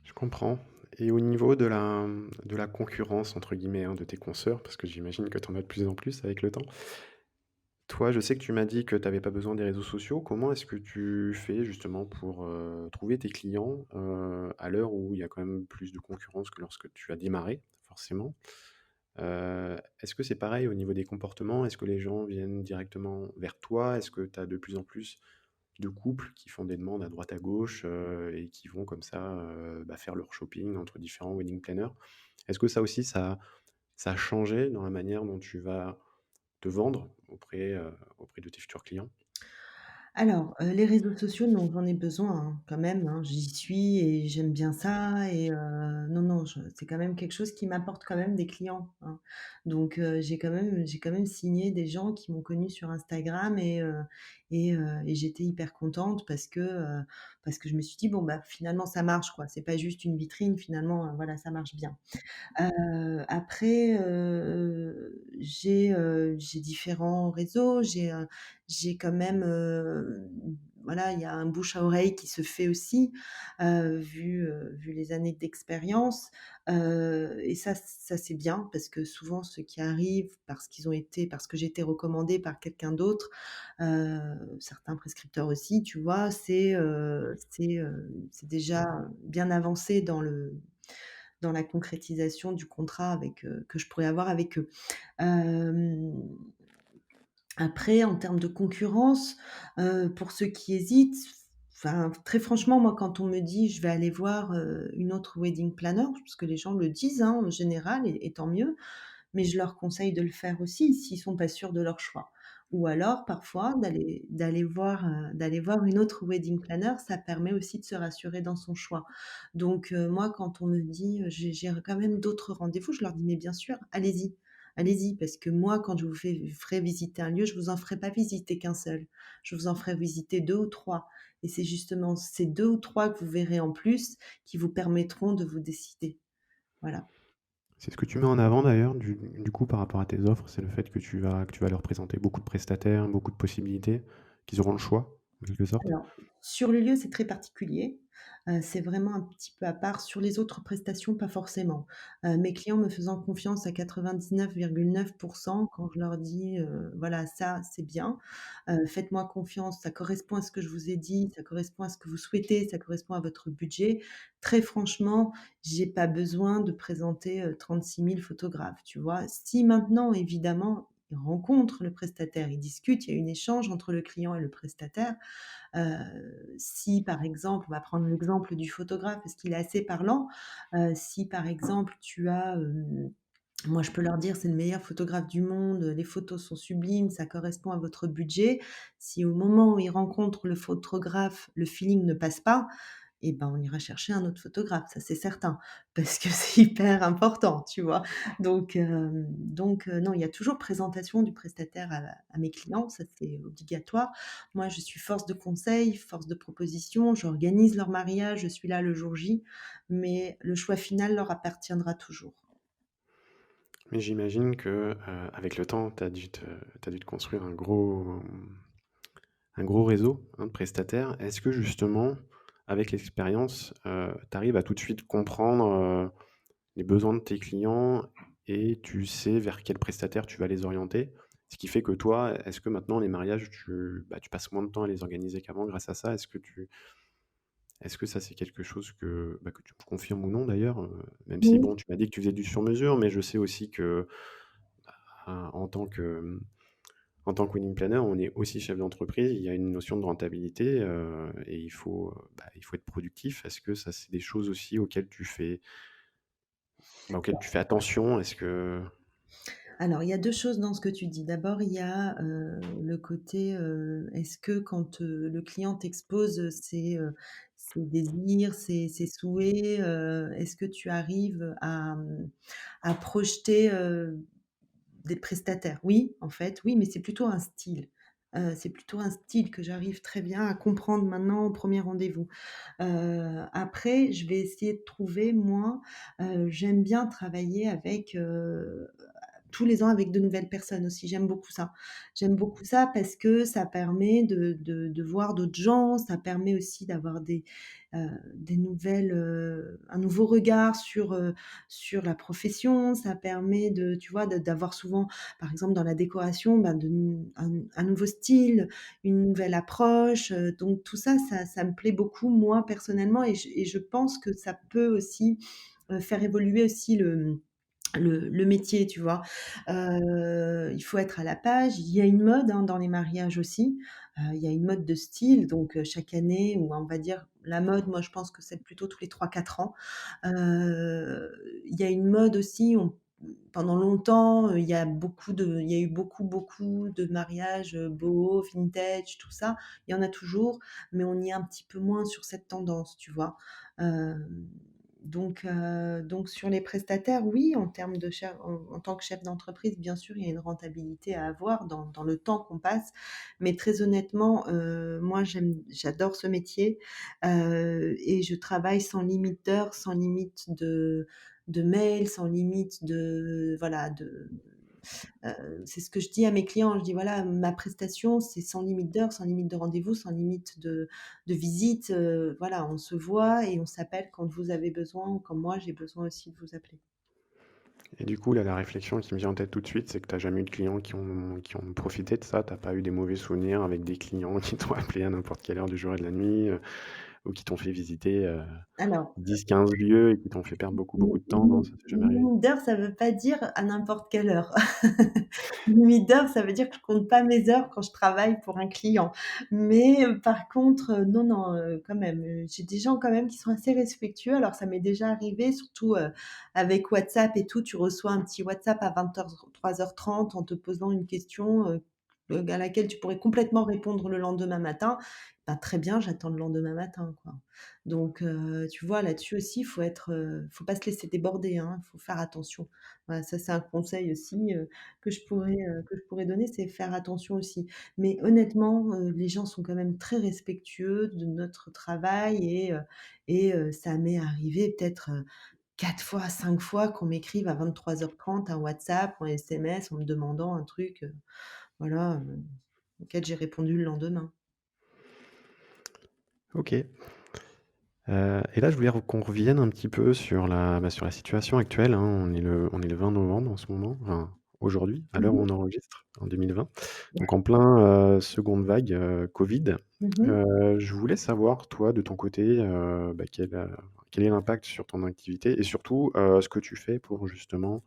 Je comprends et au niveau de la «concurrence» entre guillemets, hein, de tes consoeurs, parce que j'imagine que tu en as de plus en plus avec le temps. Toi, je sais que tu m'as dit que tu avais pas besoin des réseaux sociaux. Comment est-ce que tu fais justement pour, trouver tes clients, à l'heure où il y a quand même plus de concurrence que lorsque tu as démarré, forcément? Est-ce que c'est pareil au niveau des comportements? Est-ce que les gens viennent directement vers toi? Est-ce que tu as de plus en plus de couples qui font des demandes à droite à gauche, et qui vont comme ça, bah, faire leur shopping entre différents wedding planners? Est-ce que ça aussi, ça a changé dans la manière dont tu vas te vendre auprès de tes futurs clients? Alors, les réseaux sociaux, non, j'en ai besoin, hein, quand même, hein. J'y suis et j'aime bien ça et non, non, je c'est quand même quelque chose qui m'apporte quand même des clients, hein. Donc j'ai quand même signé des gens qui m'ont connue sur Instagram et j'étais hyper contente parce que je me suis dit: «Bon, bah, finalement ça marche, quoi. C'est pas juste une vitrine, finalement, voilà, ça marche bien». Après, j'ai différents réseaux, j'ai quand même, voilà, il y a un bouche à oreille qui se fait aussi, vu les années d'expérience, et ça c'est bien parce que souvent ceux qui arrivent parce que j'ai été recommandée par quelqu'un d'autre, certains prescripteurs aussi, tu vois? C'est déjà bien avancé dans la concrétisation du contrat que je pourrais avoir avec eux. Hem, Après en termes de concurrence, pour ceux qui hésitent, enfin, très franchement, moi, quand on me dit: «Je vais aller voir, une autre wedding planner», parce que les gens le disent, hein, en général et tant mieux, mais je leur conseille de le faire aussi s'ils sont pas sûrs de leur choix. Ou alors parfois d'aller voir une autre wedding planner, ça permet aussi de se rassurer dans son choix. Donc moi quand on me dit, j'ai quand même d'autres rendez-vous, je leur dis: «Mais bien sûr, allez-y, allez-y, parce que moi quand je vous ferai visiter un lieu, je vous en ferai pas visiter qu'un seul. Je vous en ferai visiter 2 ou 3 et c'est justement ces 2 ou 3 que vous verrez en plus qui vous permettront de vous décider». Voilà. C'est ce que tu mets en avant d'ailleurs du coup par rapport à tes offres, c'est le fait que tu vas leur présenter beaucoup de prestataires, beaucoup de possibilités, qu'ils auront le choix, en quelque sorte? Alors, sur le lieu, c'est très particulier. C'est vraiment un petit peu à part. Sur les autres prestations, pas forcément. Mes clients me faisant confiance à 99,9 quand je leur dis: «Voilà, ça, c'est bien. Faites-moi confiance, ça correspond à ce que je vous ai dit, ça correspond à ce que vous souhaitez, ça correspond à votre budget». Très franchement, j'ai pas besoin de présenter, 36 000 photographes, tu vois? Si maintenant, évidemment, ils rencontrent le prestataire, ils discutent, il y a un échange entre le client et le prestataire. Si par exemple, on va prendre l'exemple du photographe parce qu'il est assez parlant, si par exemple tu as, Moi, je peux leur dire: «C'est le meilleur photographe du monde, les photos sont sublimes, ça correspond à votre budget». Si au moment où ils rencontrent le photographe, le feeling ne passe pas, et ben, on ira chercher un autre photographe, ça c'est certain, parce que c'est hyper important, tu vois? Non, il y a toujours présentation du prestataire à mes clients, ça c'est obligatoire. Moi, je suis force de conseil, force de proposition, j'organise leur mariage, je suis là le jour J, mais le choix final leur appartiendra toujours. Mais j'imagine que, avec le temps, tu dû te construire un gros réseau, hein, de prestataires. Est-ce que justement, avec l'expérience, tu arrives à tout de suite comprendre, les besoins de tes clients et tu sais vers quel prestataire tu vas les orienter? Ce qui fait que toi, est-ce que maintenant les mariages, tu passes moins de temps à les organiser qu'avant grâce à ça? Est-ce que ça, c'est quelque chose que tu me confirmes ou non d'ailleurs? Même si Oui. bon, tu m'as dit que tu faisais du sur mesure, mais je sais aussi que, en tant que, en tant que wedding planner, on est aussi chef d'entreprise. Il y a une notion de rentabilité, et il faut être productif. Est-ce que ça, c'est des choses aussi auxquelles tu fais attention? Est-ce que Alors, il y a 2 choses dans ce que tu dis. D'abord, il y a, le côté, est-ce que quand, le client t'expose, ses désirs, ses souhaits, est-ce que tu arrives à projeter, des prestataires? Oui, en fait, oui, mais c'est plutôt un style. C'est plutôt un style que j'arrive très bien à comprendre maintenant au premier rendez-vous. Après, je vais essayer de trouver moi, j'aime bien travailler avec, tous les ans avec de nouvelles personnes aussi, j'aime beaucoup ça. J'aime beaucoup ça parce que ça permet de voir d'autres gens, ça permet aussi d'avoir des nouvelles, un nouveau regard sur la profession, ça permet de tu vois, d'avoir souvent, par exemple dans la décoration, ben, un nouveau style, une nouvelle approche, donc tout ça, ça me plaît beaucoup moi personnellement et je pense que ça peut aussi, faire évoluer aussi le métier, tu vois? Il faut être à la page. Il y a une mode, hein, dans les mariages aussi. Il y a une mode de style, donc chaque année ou on va dire la mode, moi, je pense que c'est plutôt tous les 3 4 ans. Il y a une mode aussi, pendant longtemps, il y a eu beaucoup, beaucoup de mariages, boho, vintage, tout ça. Il y en a toujours, mais on y est un petit peu moins sur cette tendance, tu vois? Hem donc sur les prestataires, oui, en termes de chef en tant que chef d'entreprise, bien sûr, il y a une rentabilité à avoir dans le temps qu'on passe. Mais très honnêtement, moi j'adore ce métier, et je travaille sans limite d'heures, sans limite de mails, sans limite de voilà, c'est ce que je dis à mes clients. Je dis: «Voilà, ma prestation, c'est sans limite d'heures, sans limite de rendez-vous, sans limite de visites, voilà, on se voit et on s'appelle quand vous avez besoin ou quand moi j'ai besoin aussi de vous appeler». et du coup, là, la réflexion qui me vient en tête tout de suite, c'est que tu as jamais eu de clients qui ont profité de ça? Tu as pas eu des mauvais souvenirs avec des clients qui t'ont appelé à n'importe quelle heure du jour et de la nuit, ou qui t'ont fait visiter, Alors 10-15 lieux et qui t'ont fait perdre beaucoup, beaucoup de temps? Non, Limite ça t'est jamais arrivé? limite d'heure, ça veut pas dire à n'importe quelle heure. Limite d'heure, ça veut dire que je compte pas mes heures quand je travaille pour un client. Mais par contre, non, non, quand même, j'ai des gens quand même qui sont assez respectueux. Alors ça m'est déjà arrivé, surtout, avec WhatsApp et tout, tu reçois un petit WhatsApp à 23h30 en te posant une question, à laquelle tu pourrais complètement répondre le lendemain matin. Bah, très bien, j'attends le lendemain matin, quoi. Donc tu vois, là-dessus aussi, faut pas se laisser déborder, hein, il faut faire attention. Voilà, ça, c'est un conseil aussi, que je pourrais donner, c'est faire attention aussi. Mais honnêtement, les gens sont quand même très respectueux de notre travail ça m'est arrivé peut-être, 4 fois, 5 fois qu'on m'écrive à 23h30 un WhatsApp ou un SMS en me demandant un truc, voilà, auquel j'ai répondu le lendemain. OK. Et là, je voulais qu'on revienne un petit peu sur la situation actuelle, hein. On est le 20 novembre en ce moment, enfin, aujourd'hui, à l'heure où Mmh on enregistre, en 2020. Donc en plein, seconde vague, Covid. mh. Je voulais savoir, toi, de ton côté, quel est l'impact sur ton activité et surtout, ce que tu fais pour justement,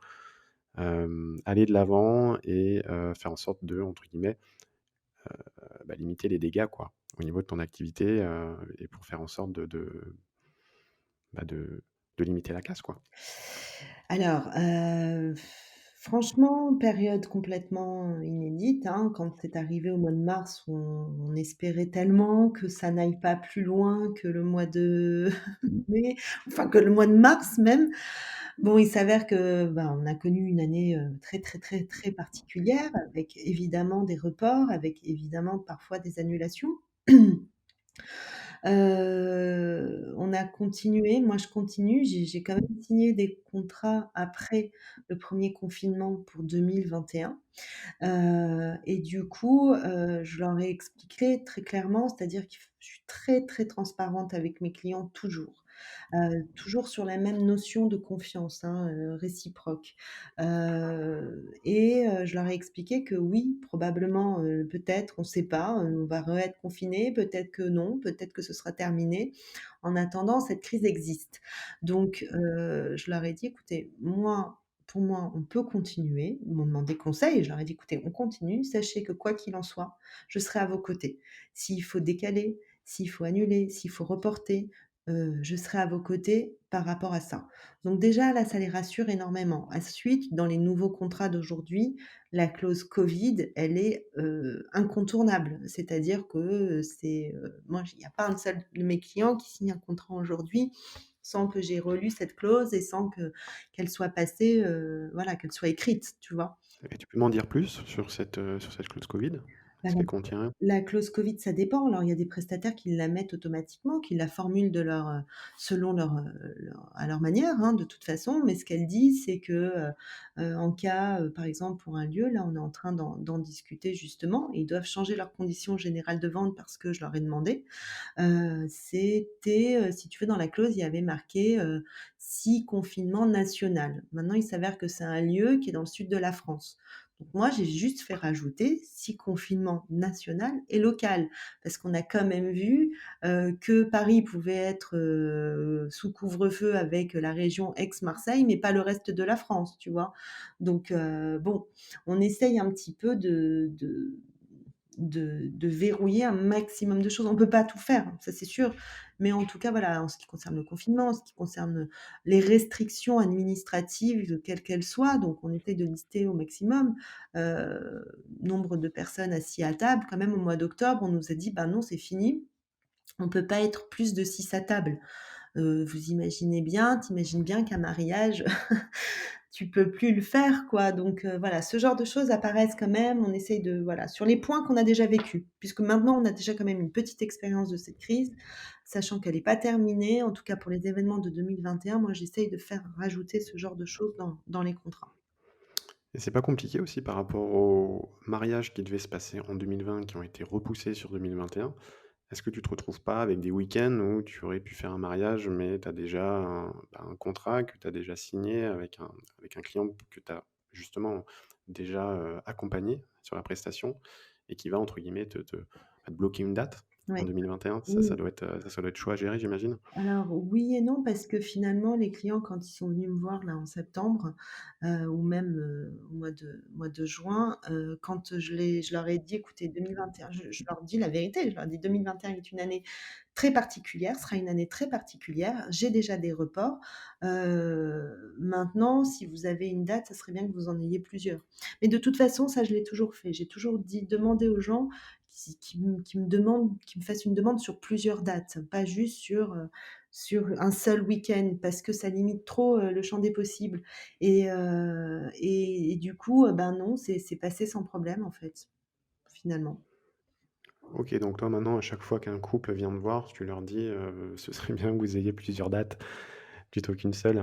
aller de l'avant et faire en sorte de, entre guillemets, «limiter les dégâts», quoi, au niveau de ton activité, et pour faire en sorte de de limiter la casse, quoi? Alors, franchement, période complètement inédite, hein. Quand c'est arrivé au mois de mars, on espérait tellement que ça n'aille pas plus loin que le mois de mai, enfin que le mois de mars même. Bon, il s'avère que, ben, on a connu une année, très, très, très, très particulière avec évidemment des reports, avec évidemment parfois des annulations. On a continué, moi je continue, j'ai quand même signé des contrats après le premier confinement pour 2021. Et du coup, je leur ai expliqué très clairement, c'est-à-dire que je suis très, très transparente avec mes clients toujours. Toujours sur la même notion de confiance, hein, réciproque. Je leur ai expliqué que oui, probablement, peut-être, on ne sait pas, on va re-être confinés, peut-être que non, peut-être que ce sera terminé. En attendant, cette crise existe. Donc, je leur ai dit: «Écoutez, moi, pour moi, on peut continuer». Ils m'ont demandé conseil et je leur ai dit: «Écoutez, on continue. Sachez que quoi qu'il en soit, je serai à vos côtés. S'il faut décaler, s'il faut annuler, s'il faut reporter, je serai à vos côtés par rapport à ça». Donc déjà, là, ça les rassure énormément. Ensuite, dans les nouveaux contrats d'aujourd'hui, la clause covid, elle est, incontournable. C'est-à-dire que, moi, il n'y a pas un seul de mes clients qui signe un contrat aujourd'hui sans que j'ai relu cette clause et sans qu'elle soit passée, voilà, qu'elle soit écrite, tu vois? Et tu peux m'en dire plus sur cette clause Covid? Bah, Qu'est-ce qu'elle contient? la clause covid, ça dépend. Alors, il y a des prestataires qui la mettent automatiquement, qui la formulent selon à leur manière, hein, de toute façon. Mais ce qu'elle dit, c'est que, en cas, par exemple, pour un lieu, là, on est en train d'en discuter justement, et ils doivent changer leurs conditions générales de vente parce que je leur ai demandé. C'était, si tu veux, dans la clause, il y avait marqué, si confinement national. Maintenant, il s'avère que c'est un lieu qui est dans le sud de la France. Donc moi, j'ai juste fait rajouter si confinement national et local. Parce qu'on a quand même vu, que Paris pouvait être, sous couvre-feu avec la région Aix-Marseille, mais pas le reste de la France, tu vois? Donc bon, on essaye un petit peu de verrouiller un maximum de choses. On ne peut pas tout faire, ça c'est sûr, mais en tout cas, voilà, en ce qui concerne le confinement, en ce qui concerne les restrictions administratives, quelles qu'elles soient, donc on essaie de lister au maximum. Nombre de personnes assis à table, quand même au mois d'octobre, on nous a dit: «Ben non, c'est fini, on ne peut pas être plus de 6 à table». Vous imaginez bien, tu imagines bien qu'un mariage tu peux plus le faire, quoi. Donc voilà, ce genre de choses apparaissent quand même. On essaye de voilà, sur les points qu'on a déjà vécus, puisque maintenant on a déjà quand même une petite expérience de cette crise, sachant qu'elle est pas terminée. En tout cas pour les événements de 2021, moi j'essaye de faire rajouter ce genre de choses dans les contrats. Et c'est pas compliqué aussi par rapport aux mariages qui devaient se passer en 2020, qui ont été repoussés sur 2021? Est-ce que tu te retrouves pas avec des week-ends où tu aurais pu faire un mariage, mais tu as déjà un contrat que tu as déjà signé avec un client que tu as justement déjà accompagné sur la prestation et qui va, entre guillemets, te bloquer une date en Ouais. 2021? Ça Oui. doit être, ça doit être chaud à gérer, j'imagine? Alors oui et non, parce que finalement les clients quand ils sont venus me voir là en septembre, ou même, au mois de juin, quand je leur ai dit: «Écoutez 2021», je leur dis la vérité, je leur dis: «2021 est une année très particulière, sera une année très particulière. J'ai déjà des reports. Maintenant si vous avez une date, ça serait bien que vous en ayez plusieurs». Mais de toute façon, ça je l'ai toujours fait. J'ai toujours demandé aux gens qui me fassent une demande sur plusieurs dates, pas juste sur un seul week-end parce que ça limite trop, le champ des possibles et du coup, ben non, c'est passé sans problème en fait, finalement. Ok, donc toi maintenant, à chaque fois qu'un couple vient te voir, tu leur dis, ce serait bien que vous ayez plusieurs dates plutôt qu'une seule.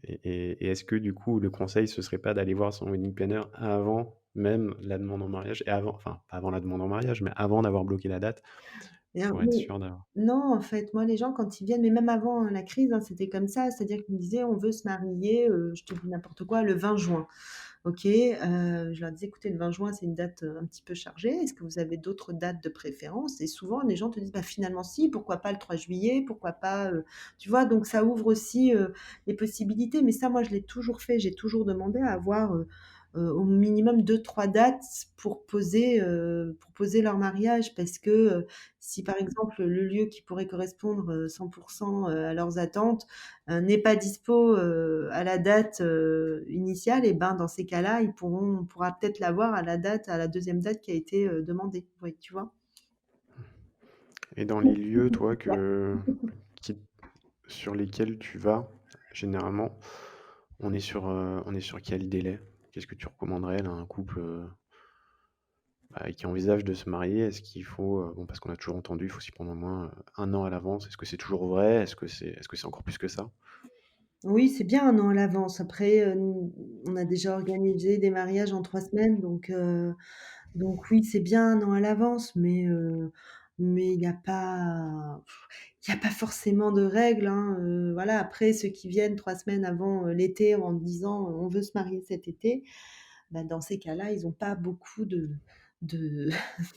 Et est-ce que du coup, le conseil, ce serait pas d'aller voir son wedding planner avant même la demande en mariage et avant, enfin, pas avant la demande en mariage, mais avant d'avoir bloqué la date pour être Mais sûr d'avoir. non, en fait, moi, les gens, quand ils viennent, mais même avant, la crise, hein, c'était comme ça. C'est-à-dire qu'ils me disaient: «On veut se marier», je te dis n'importe quoi, le 20 juin. OK, je leur disais: «Écoutez, le 20 juin, c'est une date, un petit peu chargée. Est-ce que vous avez d'autres dates de préférence?» Et souvent, les gens te disent: «Bah, finalement, si, pourquoi pas le 3 juillet? Pourquoi pas?» Tu vois? Donc ça ouvre aussi, les possibilités. Mais ça, moi, je l'ai toujours fait. J'ai toujours demandé à avoir, au minimum 2-3 dates pour poser leur mariage. Parce que, si par exemple le lieu qui pourrait correspondre, 100 à leurs attentes, n'est pas dispo, à la date, initiale, et ben, dans ces cas-là, on pourra peut-être l'avoir à la deuxième date qui a été, demandée. Oui, tu vois? Et dans les lieux, toi, qui, sur lesquels tu vas, généralement, on est sur quel délai? Qu'est-ce que tu recommanderais là, à un couple bah, qui envisage de se marier? Est-ce qu'il faut, bon, parce qu'on a toujours entendu, il faut s'y prendre au moins 1 an à l'avance. Est-ce que c'est toujours vrai? Est-ce que c'est encore plus que ça? Oui, c'est bien 1 an à l'avance. Après, on a déjà organisé des mariages en 3 semaines, donc oui, c'est bien 1 an à l'avance, mais il y a pas forcément de règles, hein, voilà. Après, ceux qui viennent 3 semaines avant, l'été, en disant: «On veut se marier cet été», bah, dans ces cas-là, ils ont pas beaucoup de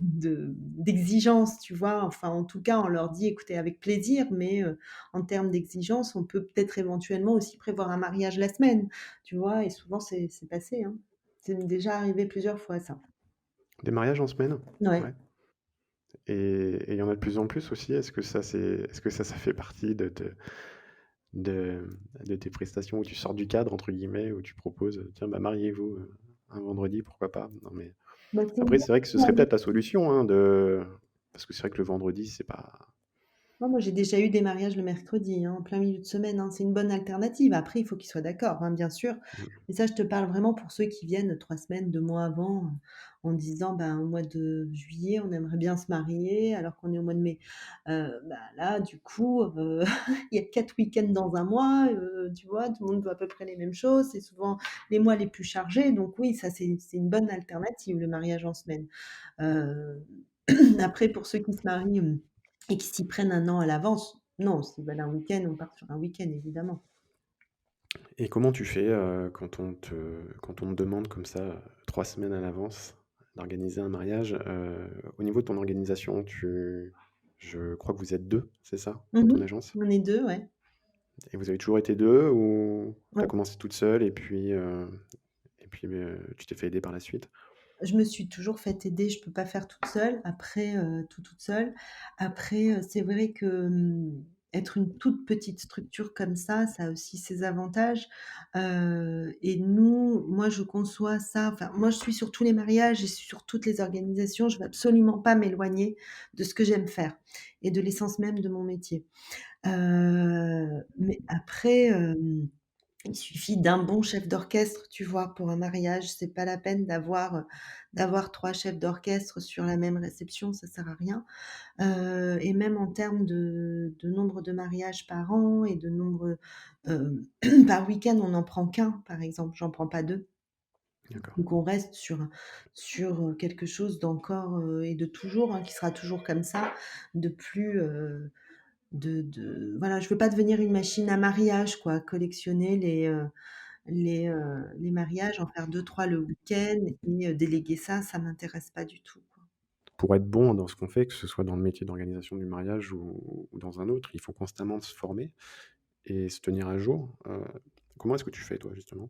d'exigences, tu vois? Enfin, en tout cas, on leur dit: «Écoutez, avec plaisir», mais en termes d'exigences, on peut peut-être éventuellement aussi prévoir un mariage la semaine, tu vois? Et souvent c'est passé, hein. C'est déjà arrivé plusieurs fois, ça. Des mariages en semaine? Ouais. Ouais. Et il y en a de plus en plus aussi. Est-ce que ça fait partie de, de tes prestations où tu sors du cadre, entre guillemets, où tu proposes, tiens, bah, mariez-vous un vendredi, pourquoi pas? Non, mais Bah, c'est une après, c'est vrai que ce serait bonne. peut-être la solution, hein, parce que c'est vrai que le vendredi, c'est pas. Non, moi, j'ai déjà eu des mariages le mercredi, hein, en plein milieu de semaine, hein. C'est une bonne alternative. Après, il faut qu'ils soient d'accord, hein, bien sûr. Mais ça, je te parle vraiment pour ceux qui viennent 3 semaines, 2 mois avant, en disant: «Ben, au mois de juillet, on aimerait bien se marier», alors qu'on est au mois de mai. Bah, là, du coup, il y a 4 week-ends dans un mois, tu vois? Tout le monde veut à peu près les mêmes choses. C'est souvent les mois les plus chargés. Donc oui, ça, c'est une bonne alternative, le mariage en semaine. Heu, Après, pour ceux qui se marient, et qui s'y prennent 1 an à l'avance, non, s'ils veulent un week-end, on part sur un week-end, évidemment. Et comment tu fais quand on te demande comme ça, 3 semaines à l'avance, d'organiser un mariage? Au niveau de ton organisation, je crois que vous êtes deux, c'est ça, dans ton Mmh. agence? On est 2, ouais. Et vous avez toujours été deux, ou tu as Ouais. commencé toute seule et puis tu t'es fait aider par la suite? Je me suis toujours fait aider, je peux pas faire toute seule. Après, tout toute seule. Après, c'est vrai que, être une toute petite structure comme ça a aussi ses avantages. Et moi, je conçois ça, enfin, moi, je suis sur tous les mariages et sur toutes les organisations. Je veux absolument pas m'éloigner de ce que j'aime faire et de l'essence même de mon métier. Mais après, il suffit d'un bon chef d'orchestre, tu vois? Pour un mariage, c'est pas la peine d'avoir 3 chefs d'orchestre sur la même réception, ça sert à rien. Et même en termes de nombre de mariages par an et de nombre, par week-end, on n'en prend qu'un, par exemple, j'en prends pas 2. D'accord. Donc on reste sur quelque chose d'encore, et de toujours, hein, qui sera toujours comme ça, de plus, voilà, je veux pas devenir une machine à mariage, quoi, collectionner les mariages, en faire 2-3 le week-end et déléguer ça, ça m'intéresse pas du tout, quoi. Pour être bon dans ce qu'on fait, que ce soit dans le métier d'organisation du mariage ou dans un autre, il faut constamment se former et se tenir à jour. Comment est-ce que tu fais toi, justement?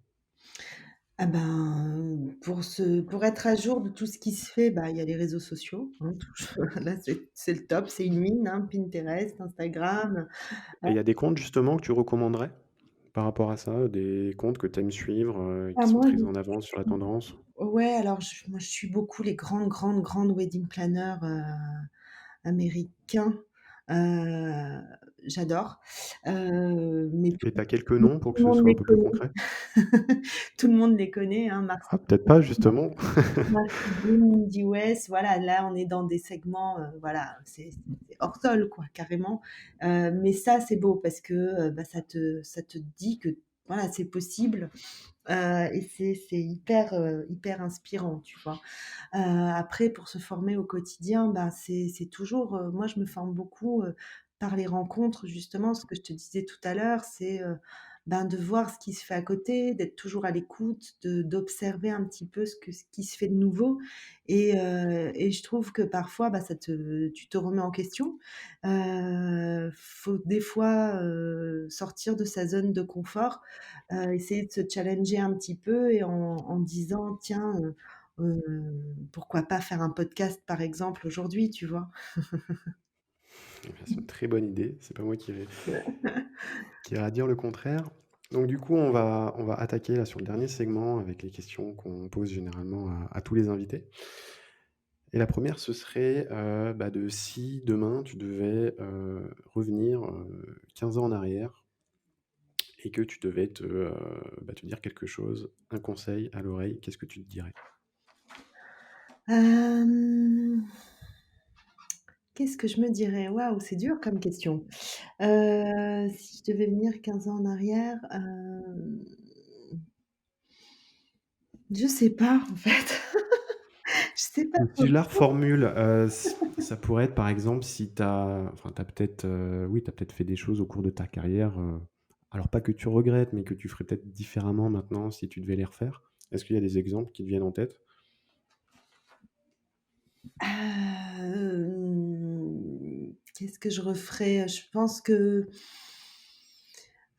Ah ben, pour être à jour de tout ce qui se fait, bah, il y a les réseaux sociaux, hein, toujours là, c'est le top, c'est une mine, hein, Pinterest, Instagram. Et il y a des comptes justement que tu recommanderais par rapport à ça? Des comptes que tu aimes suivre, Ah qui sont moi, très en avance sur la tendance? ouais, alors moi je suis beaucoup les grandes wedding planners, américains. Heu, J'adore. Mais Et tu as quelques tout noms pour que le ce monde soit un les peu plus connaît. concret? Tout le monde les connaît, hein, Ah, peut-être pas justement. Marcy Blum, Mindy West, voilà, là on est dans des segments, voilà, c'est hors sol, quoi, carrément. Mais ça, c'est beau parce que, bah, ça te dit que, voilà, c'est possible, et c'est hyper inspirant, tu vois? Après, pour se former au quotidien, bah, c'est toujours, moi je me forme beaucoup, par les rencontres, justement. Ce que je te disais tout à l'heure, c'est, ben, de voir ce qui se fait à côté, d'être toujours à l'écoute, d'observer un petit peu ce qui se fait de nouveau et je trouve que parfois, bah, tu te remets en question. Faut des fois, sortir de sa zone de confort, essayer de se challenger un petit peu et en disant: «Tiens, pourquoi pas faire un podcast, par exemple, aujourd'hui?» tu vois? C'est une très bonne idée, c'est pas moi qui ira dire le contraire. Donc du coup, on va attaquer là sur le dernier segment avec les questions qu'on pose généralement à tous les invités. Et la première, ce serait bah, de si demain tu devais revenir 15 ans en arrière et que tu devais bah, te dire quelque chose, un conseil à l'oreille, qu'est-ce que tu te dirais? Hem, Qu'est-ce que je me dirais? Waouh, c'est dur comme question. Si je devais venir 15 ans en arrière, je sais pas en fait. Je sais pas Ou quoi si je la dire. reformule, ça pourrait être par exemple si tu as enfin tu peut-être, oui, tu peut-être fait des choses au cours de ta carrière, alors pas que tu regrettes, mais que tu ferais peut-être différemment maintenant si tu devais les refaire. Est-ce qu'il y a des exemples qui te viennent en tête? Qu'est-ce que je referais? Je pense que,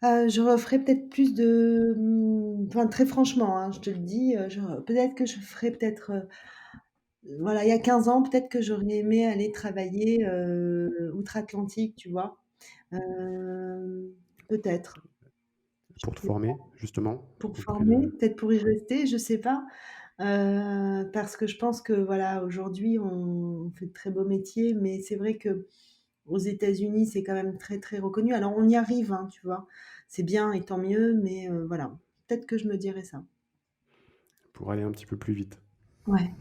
je referais peut-être plus de, enfin très franchement, hein, je te le dis, je peut-être que je ferais peut-être, voilà, il y a 15 ans, peut-être que j'aurais aimé aller travailler, outre-Atlantique, tu vois? Peut-être. Pour te former justement Pour auprès former, de peut-être pour y rester, je sais pas. Parce que je pense que voilà, aujourd'hui, on fait de très beaux métiers, mais c'est vrai qu'aux États-Unis, c'est quand même très, très reconnu. Alors on y arrive, hein, tu vois? C'est bien et tant mieux, mais voilà, peut-être que je me dirais ça. pour aller un petit peu plus vite. Ouais,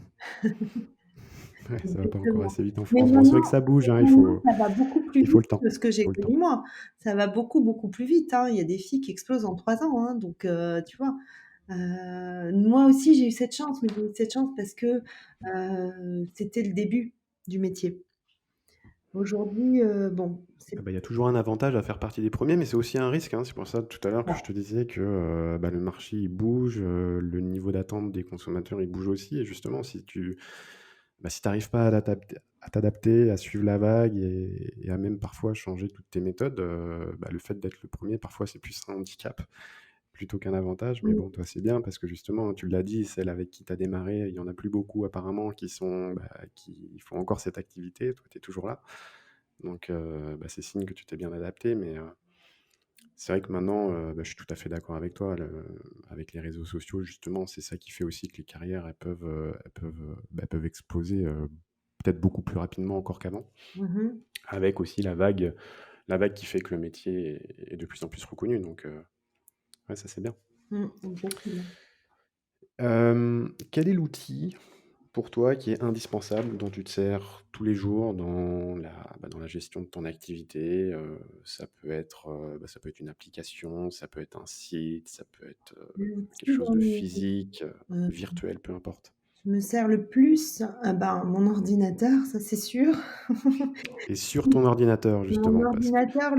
Ouais, ça va pas encore exactement. assez vite en Mais France. Bon, c'est vrai que maintenant ça bouge, hein, maintenant, ça va beaucoup plus il faut vite le temps, que ce que il j'ai faut le temps. connu moi. Ça va beaucoup, beaucoup plus vite, hein. Il y a des filles qui explosent en 3 ans, hein, donc tu vois? Moi aussi, j'ai eu cette chance, mais j'ai eu cette chance parce que, c'était le début du métier. Aujourd'hui, bon, Ah c'est bah, il y a toujours un avantage à faire partie des premiers, mais c'est aussi un risque, hein. C'est pour ça tout à l'heure que ça. je te disais que, bah, le marché il bouge, le niveau d'attente des consommateurs il bouge aussi et justement si tu arrives pas à t'adapter, à suivre la vague et à même parfois changer toutes tes méthodes, bah, le fait d'être le premier parfois c'est plus un handicap plutôt qu'un avantage. Mais bon, Mmh. toi c'est bien parce que justement tu l'as dit, celles avec qui tu as démarré, il y en a plus beaucoup apparemment qui font encore cette activité. Toi tu es toujours là. Donc bah, c'est signe que tu t'es bien adapté, mais c'est vrai que maintenant, bah, je suis tout à fait d'accord avec toi. Avec les réseaux sociaux, justement, c'est ça qui fait aussi que les carrières, elles peuvent exploser peut-être beaucoup plus rapidement encore qu'avant. Mmh mh. Avec aussi la vague qui fait que le métier est de plus en plus reconnu. Donc, ouais, ça c'est bien. Mmh, exactement. Quel est l'outil pour toi qui est indispensable, dont tu te sers tous les jours dans la gestion de ton activité? Ça peut être une application, ça peut être un site, ça peut être quelque L'outil chose dont de physique, heu, virtuel, peu importe. je me sers le plus, ben, mon ordinateur, ça c'est sûr. Et sur ton ordinateur, Mon justement, parce que ordinateur,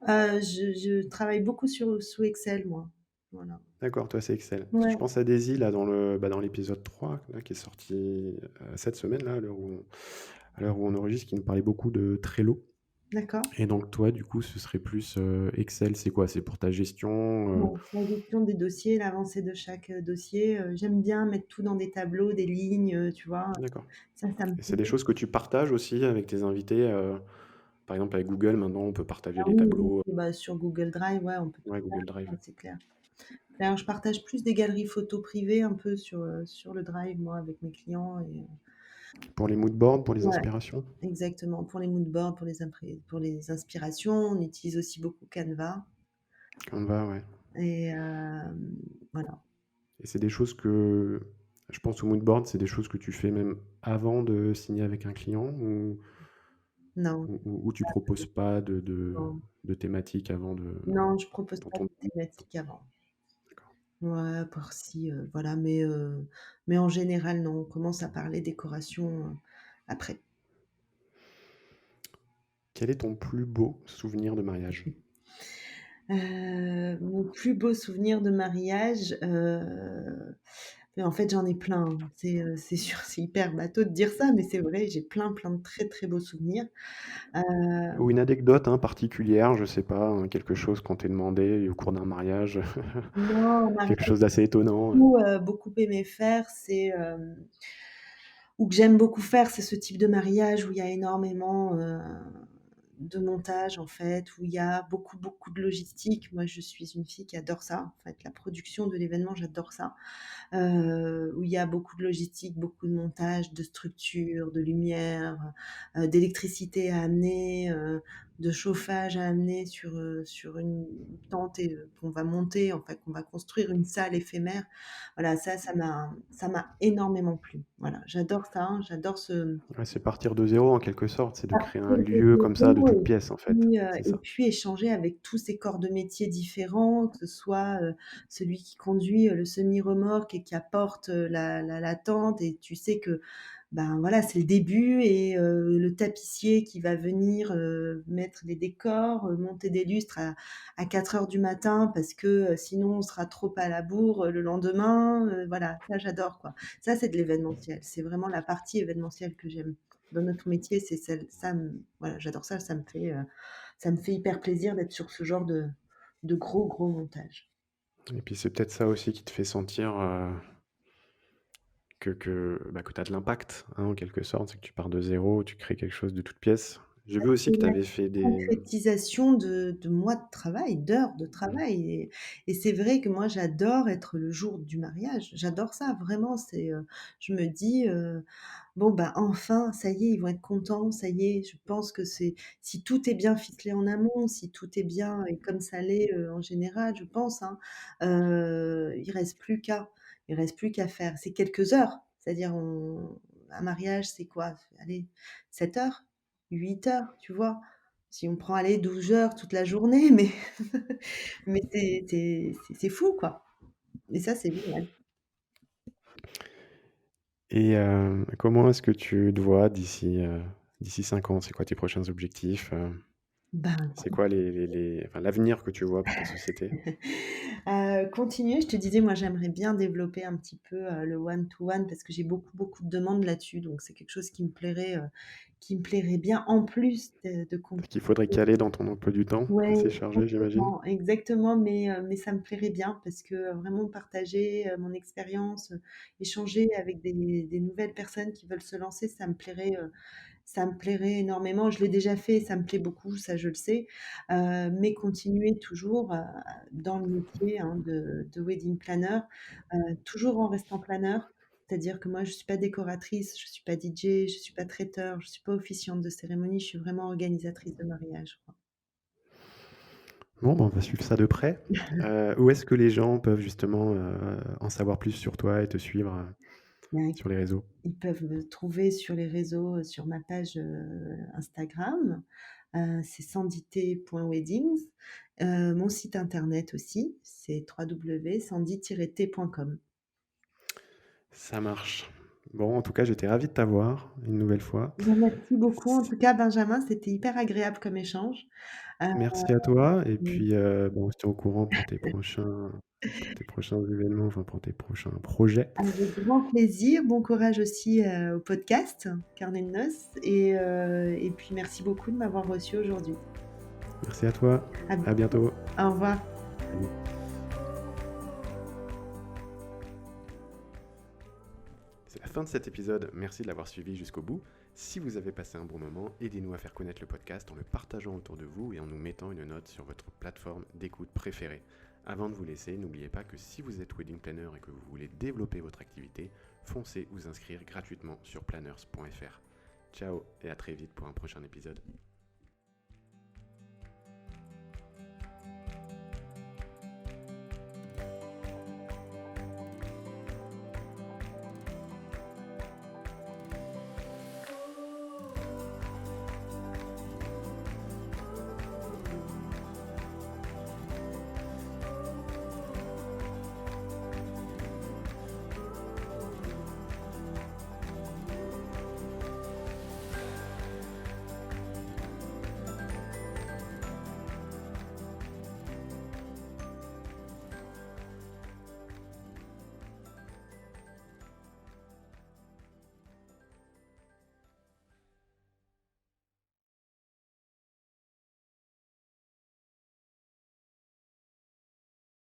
je travaille beaucoup sous Excel, moi. Voilà. d'accord, toi, c'est Excel. Parce que je Ouais, pense à Daisy, là, dans l'épisode 3 là, qui est sorti cette semaine, là, à l'heure où on enregistre, qui nous parlait beaucoup de Trello. d'accord. Et donc, toi, du coup, ce serait plus Excel, c'est quoi? C'est pour ta gestion Ouais, la gestion des dossiers, l'avancée de chaque, dossier, j'aime bien mettre tout dans des tableaux, des lignes, tu vois? D'accord. Ça me Et c'est des plaît. choses que tu partages aussi avec tes invités par exemple, avec Google, maintenant, on peut partager Ah les oui, oui, tableaux. oui, bah, sur Google Drive, ouais, on peut tout Ouais, faire, Google Drive. ouais, c'est clair. D'ailleurs, je partage plus des galeries photos privées un peu sur le Drive, moi, avec mes clients et Pour les mood boards, pour les ouais, inspirations. exactement. Pour les mood boards, pour les inspirations, on utilise aussi beaucoup Canva Canva, ouais. et voilà. Et c'est des choses que, je pense au mood board, c'est des choses que tu fais même avant de signer avec un client Non, ou tu proposes pas non, de thématique avant non, je propose dans pas ton. de thématique avant. D'accord. Ouais, par si, voilà, mais en général, non, on commence à parler décoration, après. Quel est ton plus beau souvenir de mariage? Mon plus beau souvenir de mariage, mais en fait, j'en ai plein, hein. C'est sûr, c'est hyper bateau de dire ça, mais c'est vrai, j'ai plein, plein de très, très beaux souvenirs. Heu, Ou une anecdote, hein, particulière, je sais pas, hein, quelque chose qu'on t'ait demandé au cours d'un mariage, non, un quelque mariage chose d'assez étonnant. où, beaucoup aimé faire, c'est, ou que j'aime beaucoup faire, c'est ce type de mariage où il y a énormément, de montage en fait, où il y a beaucoup, beaucoup de logistique. Moi, je suis une fille qui adore ça, en fait, la production de l'événement, j'adore ça. Où il y a beaucoup de logistique, beaucoup de montage, de structure, de lumière, d'électricité à amener, de chauffage à amener sur une tente et qu'on va monter, en fait, qu'on va construire une salle éphémère. Voilà, ça m'a énormément plu. Voilà, j'adore ça, hein, j'adore ce Ouais, c'est partir de zéro en quelque sorte, c'est de créer un partir de lieu comme ça de zéro toutes pièces en fait, c'est et ça? puis échanger avec tous ces corps de métier différents, que ce soit, celui qui conduit, le semi-remorque et qui apporte, la tente et tu sais que, ben, voilà, c'est le début et le tapissier qui va venir, mettre les décors, monter des lustres à 4 heures du matin parce que, sinon on sera trop à la bourre, le lendemain, voilà, ça j'adore, quoi. Ça, c'est de l'événementiel, c'est vraiment la partie événementielle que j'aime. Dans notre métier, c'est celle ça me voilà, j'adore ça, ça me fait hyper plaisir d'être sur ce genre de gros, gros montage. Et puis c'est peut-être ça aussi qui te fait sentir, bah, que tu as de l'impact, hein, en quelque sorte, c'est que tu pars de zéro, tu crées quelque chose de toutes pièces. J'ai vu aussi C'est que tu la avais fait des concrétisation de mois de travail, d'heures de mmh, travail et c'est vrai que moi j'adore être le jour du mariage. J'adore ça vraiment, je me dis, «Bon, bah, enfin, ça y est, ils vont être contents, ça y est». Je pense que c'est si tout est bien ficelé en amont, si tout est bien et comme ça l'est, en général, je pense, hein, il reste plus qu'à faire. C'est quelques heures, c'est-à-dire un mariage, c'est quoi? Allez, 7 heures, 8 heures, tu vois? Si on prend, allez, 12 heures toute la journée, mais mais c'est fou, quoi et ça, c'est génial. et comment est-ce que tu te vois d'ici 5 ans? C'est quoi tes prochains objectifs? Ben, C'est quoi enfin, l'avenir que tu vois pour ta société? continuer, je te disais, moi, j'aimerais bien développer un petit peu, le one to one parce que j'ai beaucoup, beaucoup de demandes là-dessus, donc c'est quelque chose qui me plairait bien en plus de Qu'il faudrait caler dans ton emploi du temps, ouais, assez chargé, j'imagine? exactement, mais ça me plairait bien parce que, vraiment partager, mon expérience, échanger avec des nouvelles personnes qui veulent se lancer, ça me plairait énormément. Je l'ai déjà fait, ça me plaît beaucoup, ça je le sais, mais continuer toujours, dans le métier, hein, de wedding planner, toujours en restant planeur. C'est-à-dire que moi je suis pas décoratrice, je suis pas DJ, je suis pas traiteur, je suis pas officiante de cérémonie, je suis vraiment organisatrice de mariage, quoi. Bon, bah, on va suivre ça de près. Où est-ce que les gens peuvent justement, en savoir plus sur toi et te suivre, Bien, sur les réseaux? ils peuvent me trouver sur les réseaux, sur ma page, Instagram, c'est sandité.weddings. Mon site internet aussi, c'est www.sandy-t.com. Ça marche. Bon, en tout cas, j'étais ravi de t'avoir une nouvelle fois. Ben, merci beaucoup en tout cas Benjamin, c'était hyper agréable comme échange. Heu, Merci à toi et mmh, puis, bon, on se tient au courant pour tes prochains événements, enfin pour tes prochains projets. avec grand plaisir. Bon courage aussi, au podcast Carnet de noces et puis merci beaucoup de m'avoir reçue aujourd'hui. Merci à toi. À À bientôt. bientôt. Au revoir. Salut. C'est la fin de cet épisode. Merci de l'avoir suivi jusqu'au bout. Si vous avez passé un bon moment, aidez-nous à faire connaître le podcast en le partageant autour de vous et en nous mettant une note sur votre plateforme d'écoute préférée. Avant de vous laisser, n'oubliez pas que si vous êtes wedding planner et que vous voulez développer votre activité, foncez vous inscrire gratuitement sur planners.fr. Ciao et à très vite pour un prochain épisode.